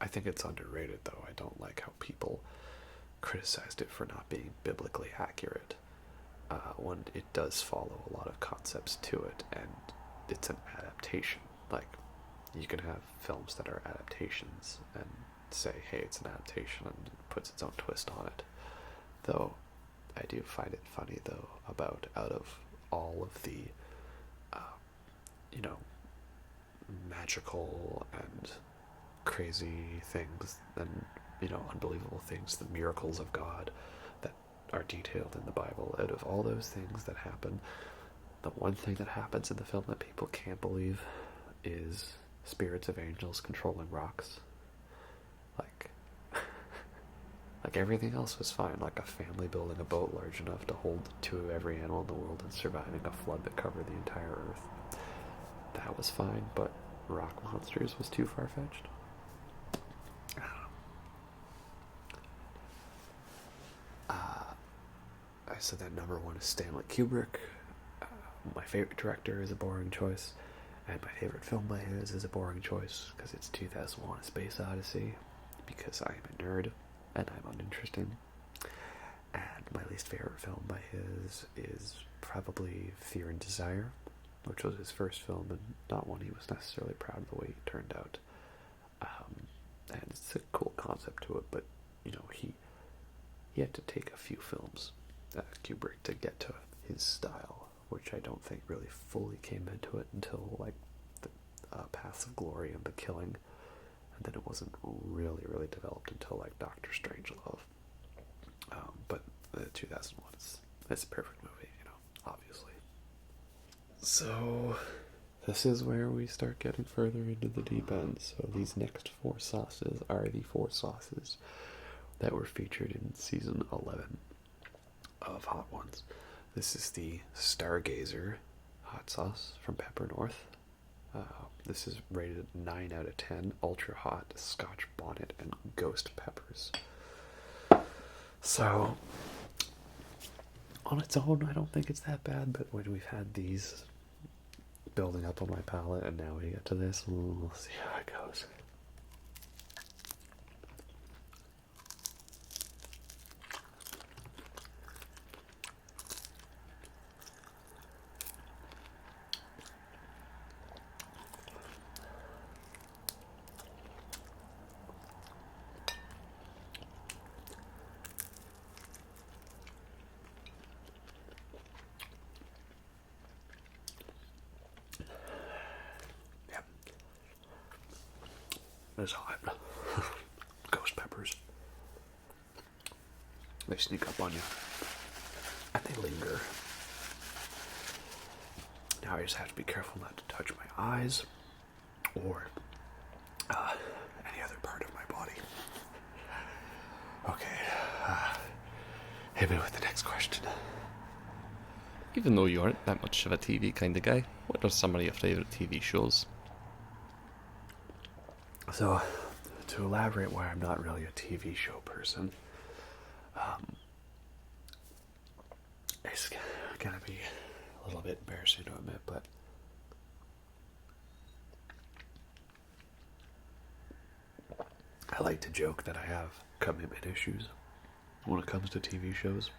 I think it's underrated, though. I don't like how people criticized it for not being biblically accurate, when it does follow a lot of concepts to it, and it's an adaptation. Like, you can have films that are adaptations and say, hey, it's an adaptation, and it puts its own twist on it. Though, I do find it funny, though, about out of all of the, magical and crazy things and, unbelievable things, the miracles of God that are detailed in the Bible, out of all those things that happen, the one thing that happens in the film that people can't believe is spirits of angels controlling rocks. Like everything else was fine, like a family building a boat large enough to hold every animal in the world and surviving a flood that covered the entire earth. That was fine, but rock monsters was too far-fetched. I don't know. I said that number one is Stanley Kubrick. My favorite director is a boring choice, and my favorite film by his is a boring choice, because it's 2001: A Space Odyssey, because I am a nerd, and I'm uninteresting. And my least favorite film by his is probably Fear and Desire, which was his first film, and not one he was necessarily proud of the way it turned out. And it's a cool concept to it, but, he had to take a few films, Kubrick, to get to his style, which I don't think really fully came into it until, like, the Paths of Glory and The Killing, and then it wasn't really, really developed until, like, Doctor Strangelove. But the 2001 it's a perfect movie, obviously. So, this is where we start getting further into the deep end. So these next 4 sauces are the 4 sauces that were featured in season 11 of Hot Ones. This is the Stargazer hot sauce from Pepper North. This is rated 9 out of 10, ultra hot, Scotch bonnet, and ghost peppers. So, on its own, I don't think it's that bad, but when we've had these building up on my palate, and now we get to this, we'll see how it goes. It's hot. Ghost peppers. They sneak up on you. And they linger. Now I just have to be careful not to touch my eyes or any other part of my body. Okay. Hit me with the next question. Even though you aren't that much of a TV kind of guy, what are some of your favourite TV shows? So, to elaborate why I'm not really a TV show person, it's gonna be a little bit embarrassing to admit, but I like to joke that I have commitment issues when it comes to TV shows.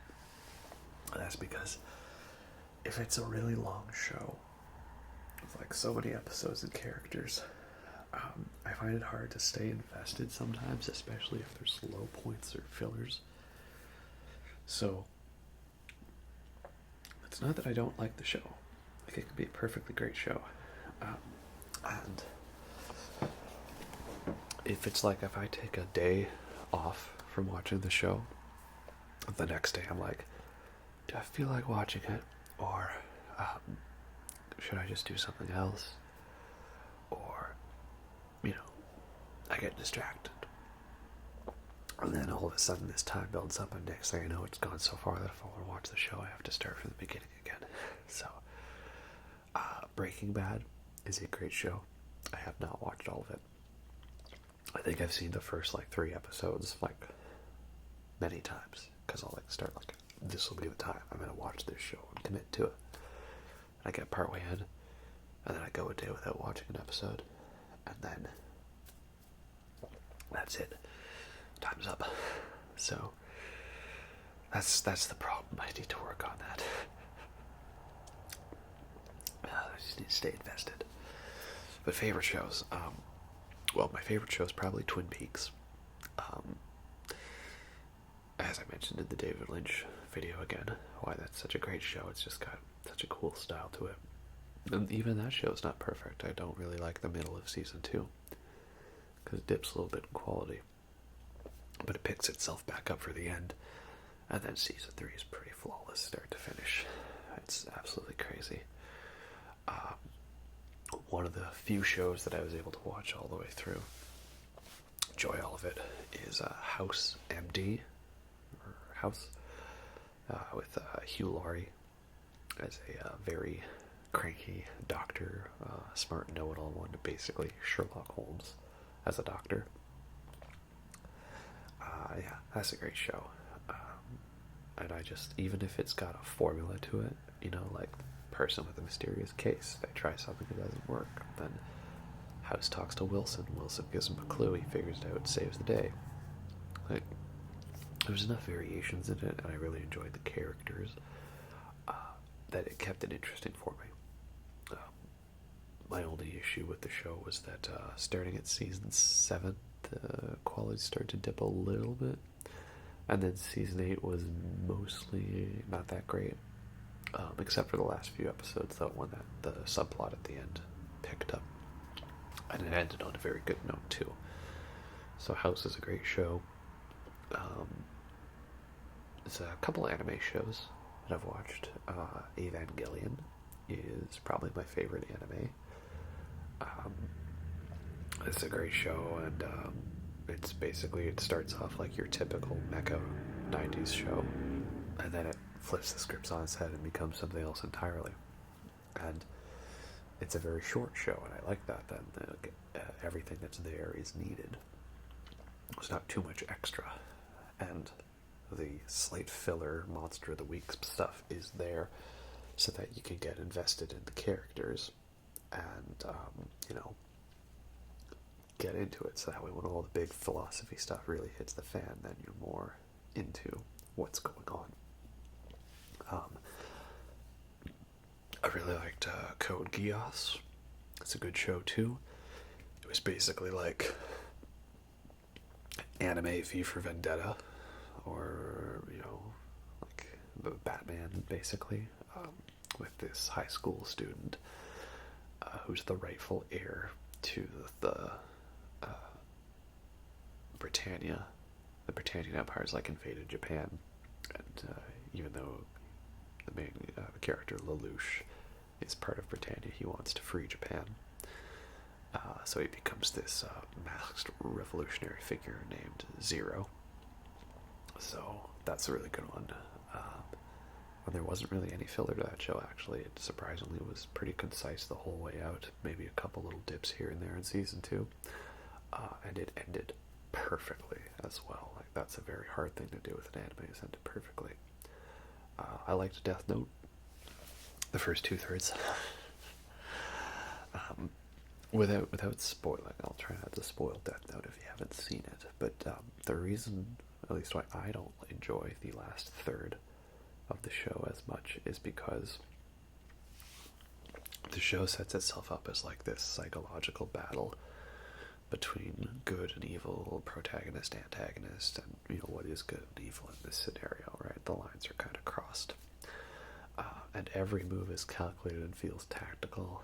That's because if it's a really long show with like so many episodes and characters, I find it hard to stay invested sometimes, especially if there's low points or fillers. So, it's not that I don't like the show. Like, it could be a perfectly great show. And if I take a day off from watching the show, the next day I'm like, do I feel like watching it? Or should I just do something else? Or, I get distracted. And then all of a sudden this time builds up, and next thing I know, it's gone so far that if I want to watch the show, I have to start from the beginning again. So, Breaking Bad is a great show. I have not watched all of it. I think I've seen the first like 3 episodes like many times because I'll like start like this will be the time I'm gonna watch this show and commit to it. And I get partway in, and then I go a day without watching an episode, and then that's it. Time's up. So that's the problem. I need to work on that. I just need to stay invested. But favorite shows, well, my favorite show is probably Twin Peaks. As I mentioned in the David Lynch video again, why that's such a great show. It's just got such a cool style to it. And even that show is not perfect. I don't really like the middle of season 2 because it dips a little bit in quality, but it picks itself back up for the end. And then season 3 is pretty flawless, start to finish. It's absolutely crazy. One of the few shows that I was able to watch all the way through, enjoy all of it, is House MD, or House, with Hugh Laurie as a very cranky doctor, smart know-it-all one, basically Sherlock Holmes as a doctor. Yeah, that's a great show. And I just, even if it's got a formula to it, you know, like person with a mysterious case, they try something that doesn't work, then House talks to Wilson gives him a clue, he figures it out, saves the day. Like, there's enough variations in it, and I really enjoyed the characters, that it kept it interesting for me. My only issue with the show was that starting at season 7, the quality started to dip a little bit, and then season 8 was mostly not that great, except for the last few episodes, that one that the subplot at the end picked up, and it ended on a very good note too. So House is a great show. There's a couple anime shows that I've watched. Evangelion is probably my favorite anime. It's a great show, and it's basically, it starts off like your typical mecha 90s show, and then it flips the scripts on its head and becomes something else entirely. And it's a very short show, and I like that. Then everything that's there is needed. There's not too much extra, and the slight filler monster of the week stuff is there so that you can get invested in the characters and you know, get into it, so that way when all the big philosophy stuff really hits the fan, then you're more into what's going on. I really liked Code Geass. It's a good show too. It was basically like anime V for Vendetta, or, you know, like Batman, basically, with this high school student who's the rightful heir to the Britannia. The Britannian Empire's like invaded Japan, and even though the main character Lelouch is part of Britannia, he wants to free Japan. So he becomes this masked revolutionary figure named Zero. So that's a really good one. There wasn't really any filler to that show, actually. It surprisingly was pretty concise the whole way out. Maybe a couple little dips here and there in season 2. And it ended perfectly as well. Like, that's a very hard thing to do with an anime, is end it perfectly. I liked Death Note. The first 2/3. Without spoiling, I'll try not to spoil Death Note if you haven't seen it. But the reason, at least why I don't enjoy the last third of the show as much, is because the show sets itself up as like this psychological battle between good and evil, protagonist, antagonist, and, you know, what is good and evil in this scenario, right? The lines are kind of crossed. And every move is calculated and feels tactical.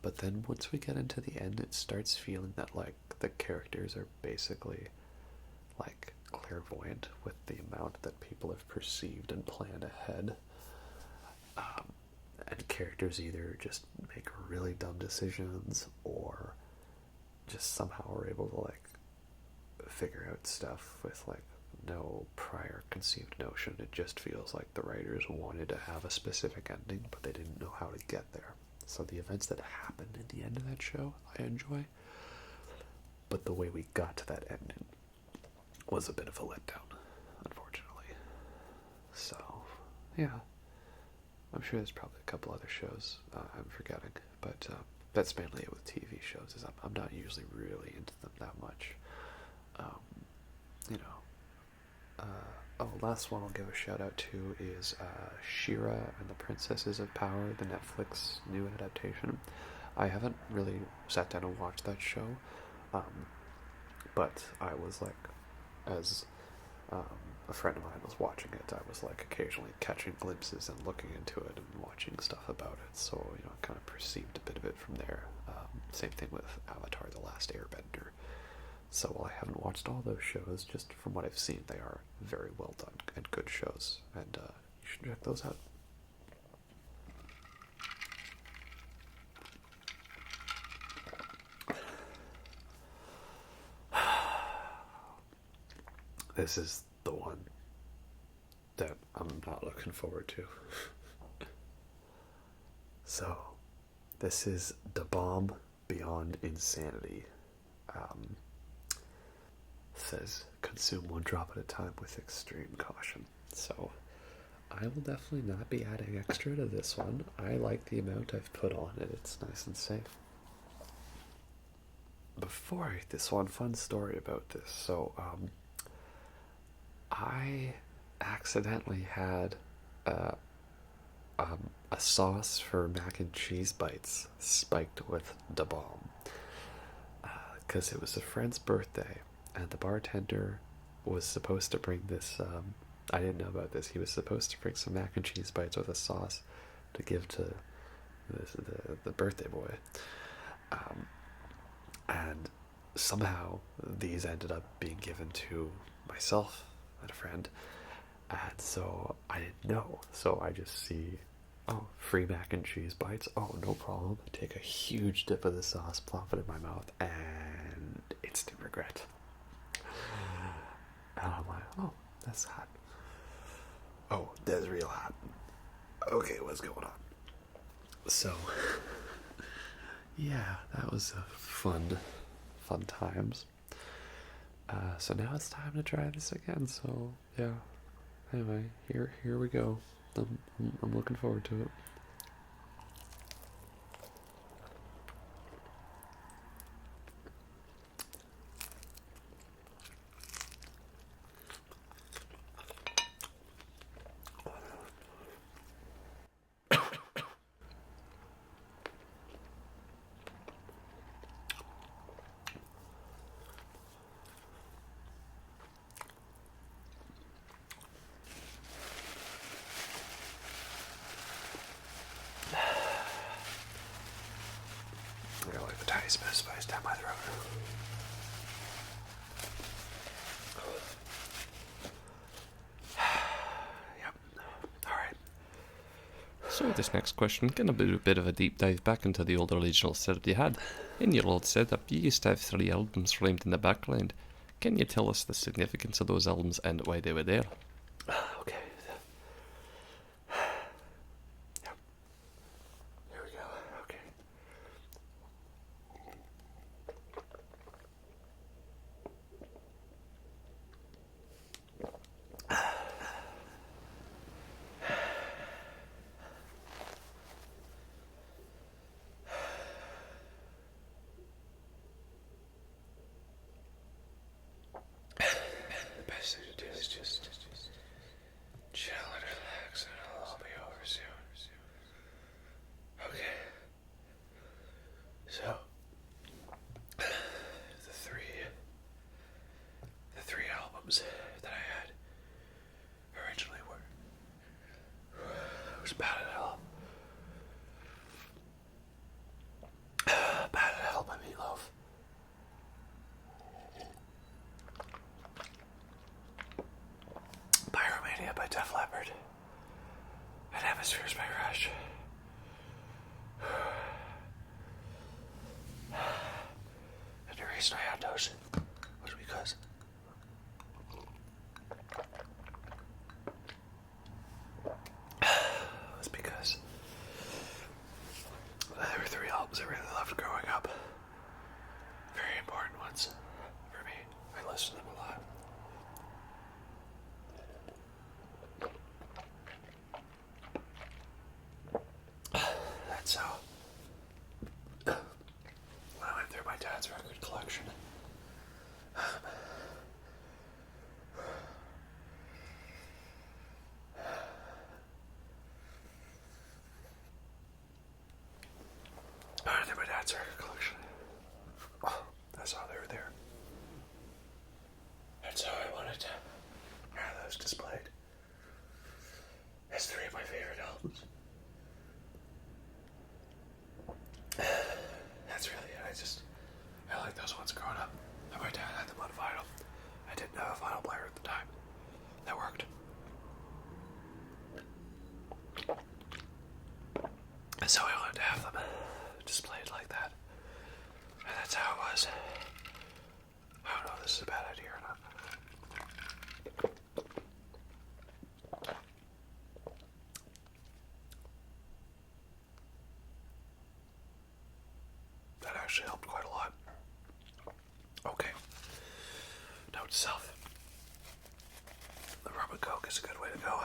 But then once we get into the end, it starts feeling that, like, the characters are basically, like, clairvoyant with the amount that people have perceived and planned ahead. And characters either just make really dumb decisions, or just somehow are able to, like, figure out stuff with, like, no prior conceived notion. It just feels like the writers wanted to have a specific ending, but they didn't know how to get there. So the events that happen at the end of that show, I enjoy. but the way we got to that ending was a bit of a letdown, unfortunately. So, yeah. I'm sure there's probably a couple other shows I'm forgetting, but that's mainly it with TV shows, is I'm not usually really into them that much. You know. Last one I'll give a shout out to is She-Ra and the Princesses of Power, the Netflix new adaptation. I haven't really sat down and watched that show, but I was like, as a friend of mine was watching it, I was like occasionally catching glimpses and looking into it and watching stuff about it, so you know, I kind of perceived a bit of it from there. Same thing with Avatar: The Last Airbender. So while I haven't watched all those shows, just from what I've seen, they are very well done and good shows, and you should check those out. This is the one that I'm not looking forward to. So, this is The Bomb Beyond Insanity. Says consume one drop at a time with extreme caution. So, I will definitely not be adding extra to this one. I like the amount I've put on it. It's nice and safe. Before I eat this one, fun story about this. So, I accidentally had a sauce for mac and cheese bites spiked with Da Bomb, because it was a friend's birthday, and the bartender was supposed to bring this. I didn't know about this. He was supposed to bring some mac and cheese bites with a sauce to give to the birthday boy, and somehow these ended up being given to myself and a friend, and so I didn't know. So I just see, oh, free mac and cheese bites. Oh, no problem. Take a huge dip of the sauce, plop it in my mouth, and instant regret. And I'm like, oh, that's hot. Oh, that's real hot. Okay, what's going on? So, yeah, that was a fun times. So now it's time to try this again. So yeah. Anyway, here we go. I'm looking forward to it. I got like the tiniest bit of spice down my throat. Yep. Alright. So this next question can be a bit of a deep dive back into the old original setup you had. In your old setup, you used to have 3 albums framed in the background. Can you tell us the significance of those albums and why they were there? Okay. Yep. Here we go. Okay. The best thing to do is just chill and relax, and it'll all be over soon. Okay. So, the three albums that I had originally was Bad at Hell. Bad at Hell by Meatloaf. Pyromania by Def Leppard. And Hemispheres by Rush. And the reason I had those was because there were 3 albums I really loved growing up. Very important ones. better than my dad's record collection. Oh, that's how they were there. That's how I wanted to have those displayed. That's 3 of my favorite albums. That's really it. I like those ones growing up. My dad had them on vinyl. I didn't have a vinyl player at the time. That worked. And so I wanted to have them displayed like that. And that's how it was. I don't know if this is a bad idea or not. That actually helped quite a lot. Okay. Note to self. The rum and coke is a good way to go.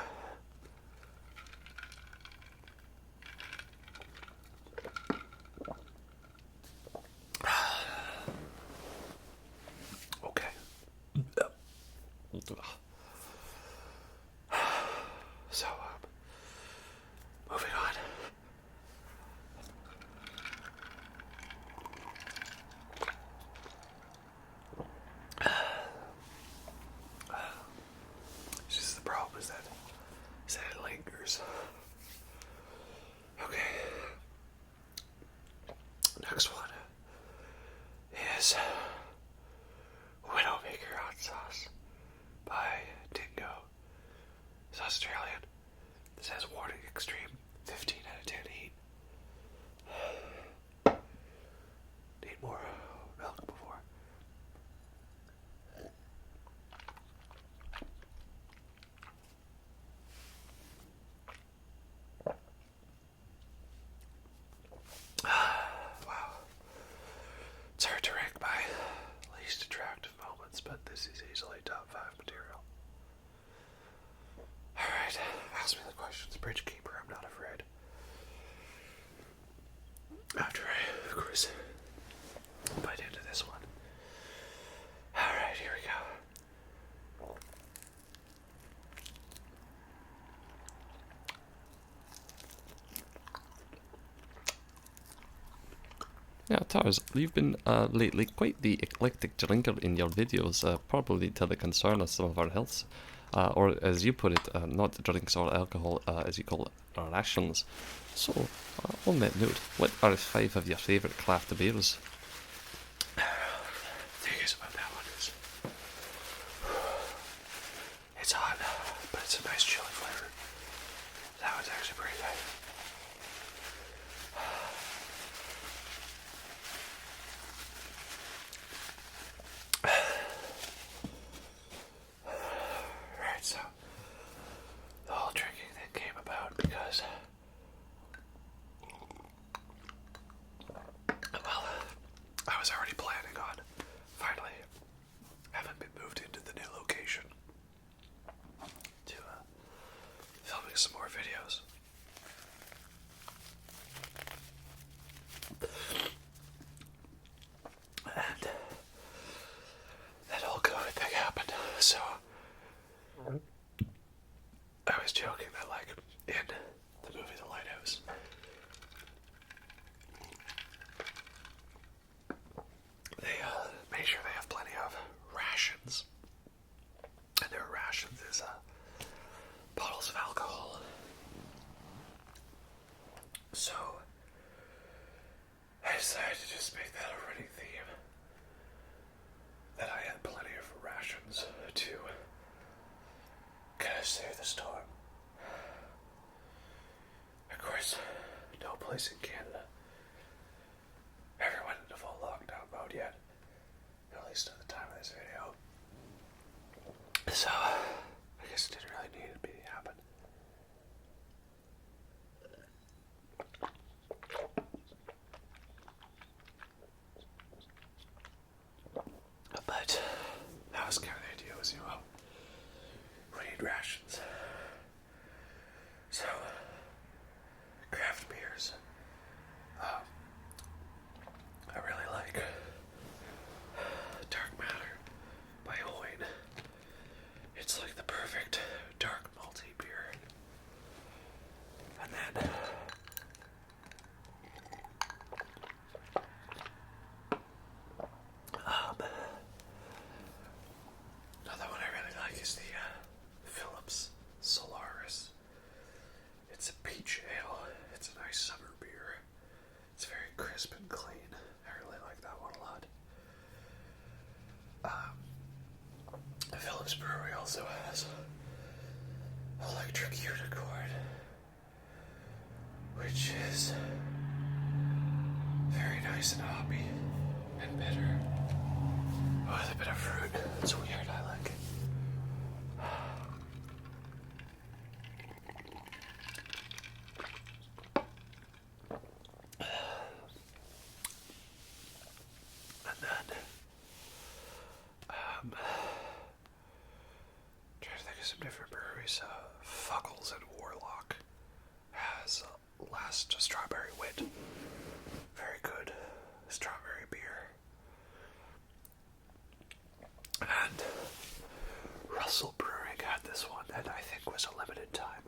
Okay. So, moving on. It's just the problem is that it lingers. Okay. Next one is Widowmaker Hot Sauce by Dingo. It's Australian. This has warning extreme 15 out of 10 heat. Need more milk before. Wow. It's hard to rank by least attractive moments, but this is easily top 5 material. Alright, ask me the questions. Bridgekeeper, I'm not afraid. After I, of course, bite into this one. Alright, here we go. Yeah, Tars, you've been lately quite the eclectic drinker in your videos, probably to the concern of some of our healths. Or as you put it, not drinks or alcohol, as you call it, rations. So, on that note, what are 5 of your favourite craft beers? The thing is about that one is it's hot, but it's a nice chili flavor. That one's actually pretty good. Right, so the whole drinking thing came about because, well, I was already planning on finally having been moved into the new location to filming some more videos. And that whole COVID thing happened, so I was joking that, like, in the movie The Lighthouse, they make sure they have plenty of rations. And their rations is bottles of alcohol. So I decided to just make that a running theme. That I had plenty of rations to get us through the storm. Of course, no place in Canada ever went into full lockdown mode yet. At least at the time of this video. So, I guess it didn't really need to be happen. But that was kind of the idea, was, we need rations. So, craft beers. I really like Dark Matter by Hoyne. It's like the perfect dark malty beer. And then has electric unicorn, which is very nice and hoppy and bitter with a bit of fruit. It's weird, I like it. And then, trying to think of some different breweries. Fuggles and Warlock has last strawberry wit. Very good strawberry beer. And Russell Brewing had this one that I think was a limited time.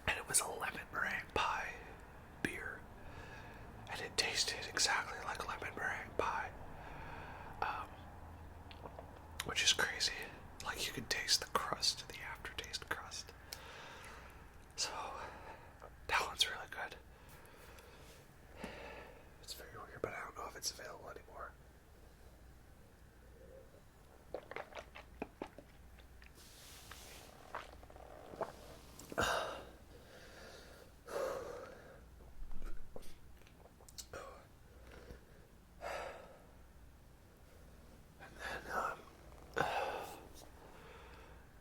And it was a lemon meringue pie beer. And it tasted exactly like lemon meringue pie. Which is crazy. Like, you can taste the crust, the aftertaste crust. So, that one's really good. It's very weird, but I don't know if it's available anymore.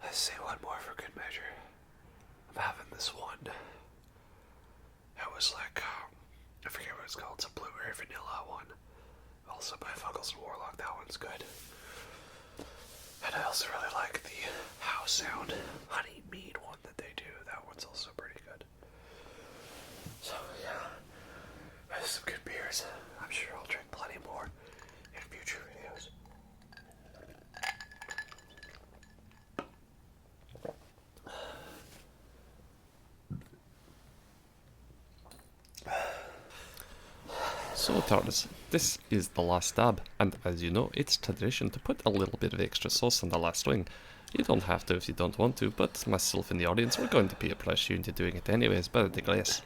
Let's say one more for good measure. I'm having this one. It was like, I forget what it's called. It's a blueberry vanilla one. Also by Fuggles and Warlock. That one's good. And I also really like the house sound honey mead one that they do. That one's also pretty good. So yeah, there's some good beers. I'm sure I'll drink plenty more in future videos. So Tars, this is the last dab, and as you know, it's tradition to put a little bit of extra sauce on the last wing. You don't have to if you don't want to, but myself and the audience were going to peer pressure you into doing it anyways, but I digress.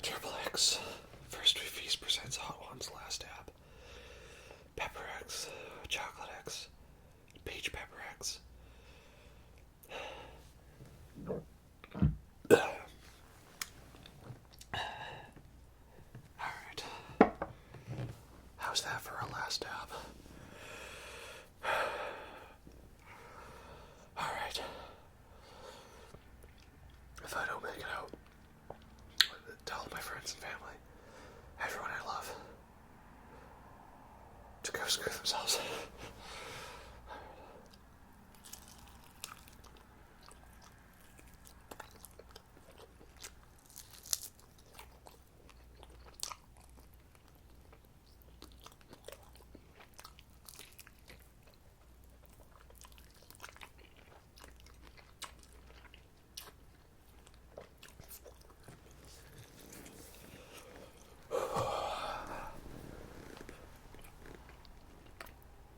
Triple X. First we feast presents Hot Ones last dab. Pepper X, Chocolate X, Peach Pepper X. Alright. How's that for our last dab? Alright. If I don't make it out, tell my friends and family, everyone I love, to go screw themselves.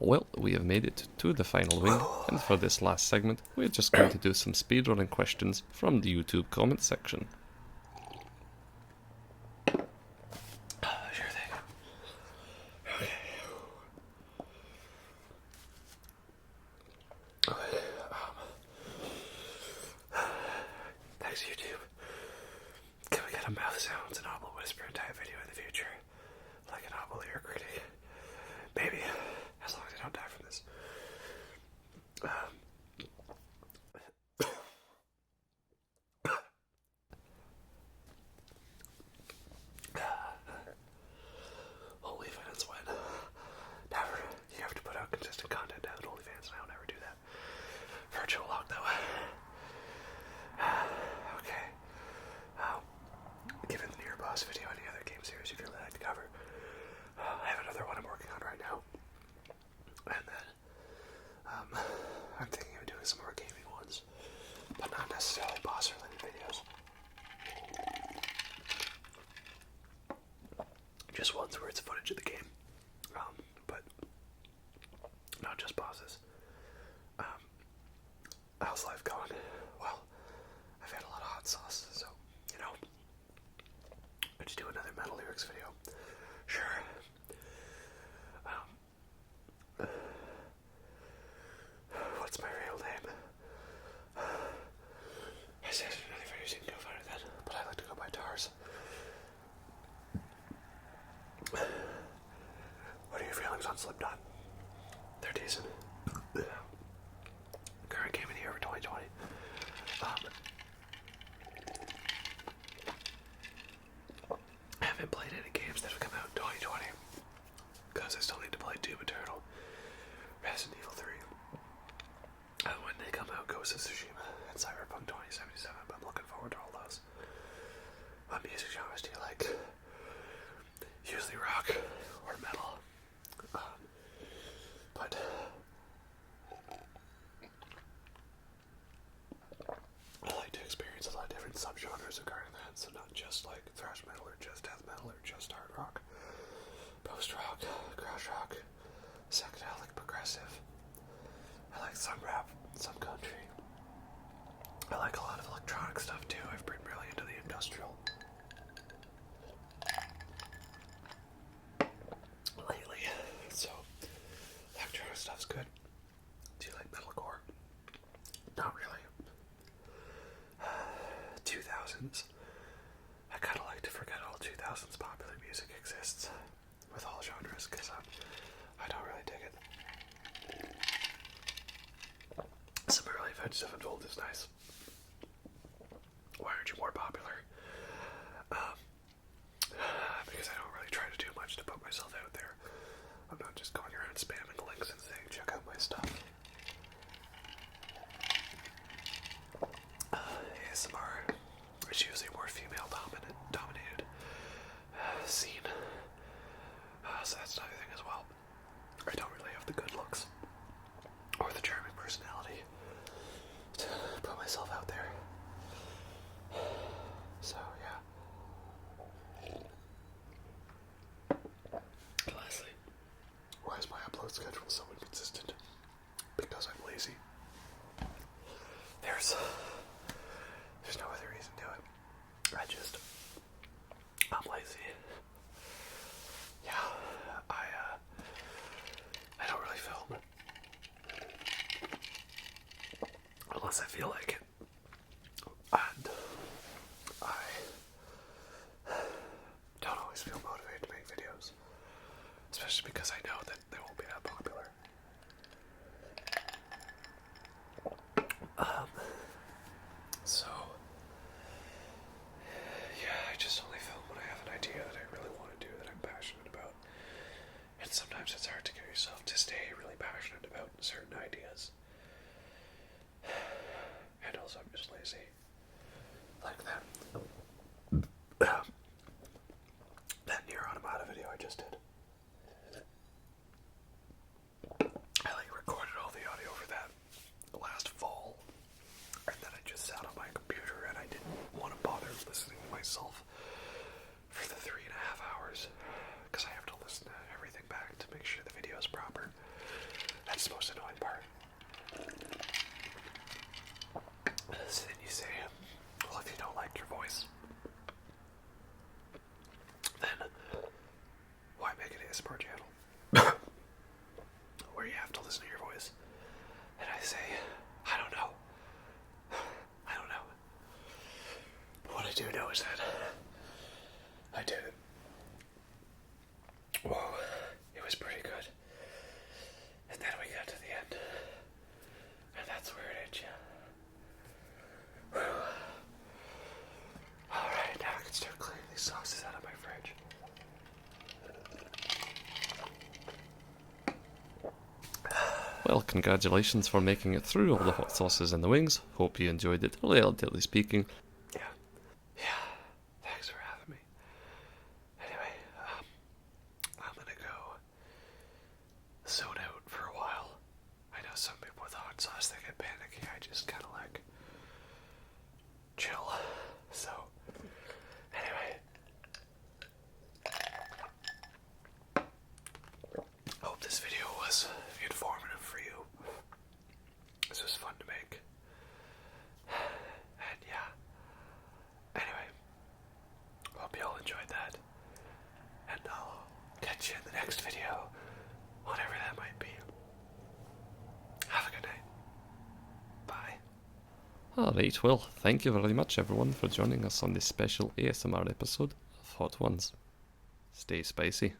Well, we have made it to the final wing, and for this last segment, we're just going to do some speedrunning questions from the YouTube comment section. Sure thing. Okay. Okay. Thanks, YouTube. Can we get a mouth sounds and audible whispering type video in the future? Like an audible lyric reading? Maybe. As long as I don't die from this. How's life going? Well, I've had a lot of hot sauce, so, you know, let's do another metal lyrics video. Sure. What's my real name? I said in another video, you can go find it then, but I like to go by Tars. What are your feelings on Slipknot? They're decent. Current game of the year for 2020. I haven't played any games that have come out in 2020 because I still need to play Doom Eternal, Resident Evil 3. When they come out, Ghost of Tsushima and Cyberpunk 2077. I'm looking forward to all those. What music genres do you like? Usually rock or metal. But I like to experience a lot of different subgenres regarding that, so not just like thrash metal or just death metal or just hard rock, post rock, garage rock, psychedelic, progressive. I like some rap, some country. I like a lot of electronic stuff too. I've been really into the industrial lately, so electronic stuff's good. Do you like metalcore? Not really. 2000s. I kind of like to forget all 2000s popular music exists with all genres because I don't really dig it. Some early Avenged Sevenfold is nice. Why aren't you more popular? Because I don't really try to do much to put myself out there. I'm not just going around spamming links and saying check out my stuff. ASMR is usually more female dominated scene. So that's another thing as well. I don't really have the good looks or the charming personality to put myself out there. So yeah. Lastly, why is my upload schedule so inconsistent? Because I'm lazy. There's no other reason to it. I'm lazy. Yeah, I don't really film unless I feel like it. And I don't always feel motivated to make videos, especially because I know that they won't be that popular. So yeah, I just only film when I have an idea that I really want to do, that I'm passionate about. And sometimes it's hard to get yourself to stay really passionate about certain ideas. And also I'm just lazy. Like that. That Nier Automata video I just did. I recorded all the audio for that last fall. And then I just sat on my computer and I didn't want to bother listening to myself for the 3.5 hours. Because I have to listen to everything back to make sure the video is proper. That's the most annoying part. So then you say, well, if you don't like your voice, then why make an ASMR channel where you have to listen to your voice? And I say, I don't know. What I do know is that I did it. Whoa, it was pretty good. And then we got to the end. And that's where it hit you. Alright, now I can start cleaning these sauces out of my fridge. Well, congratulations for making it through all the hot sauces and the wings. Hope you enjoyed it, relatively speaking. Yeah, thanks for having me. Anyway, I'm gonna go zone out for a while. I know some people with hot sauce, they get panicky. I just kind of chill. So, anyway. Hope this video was informative for you. This was fun to make. catch you in the next video, whatever that might be. Have a good night. Bye. Alright, well, thank you very much everyone for joining us on this special ASMR episode of Hot Ones. Stay spicy.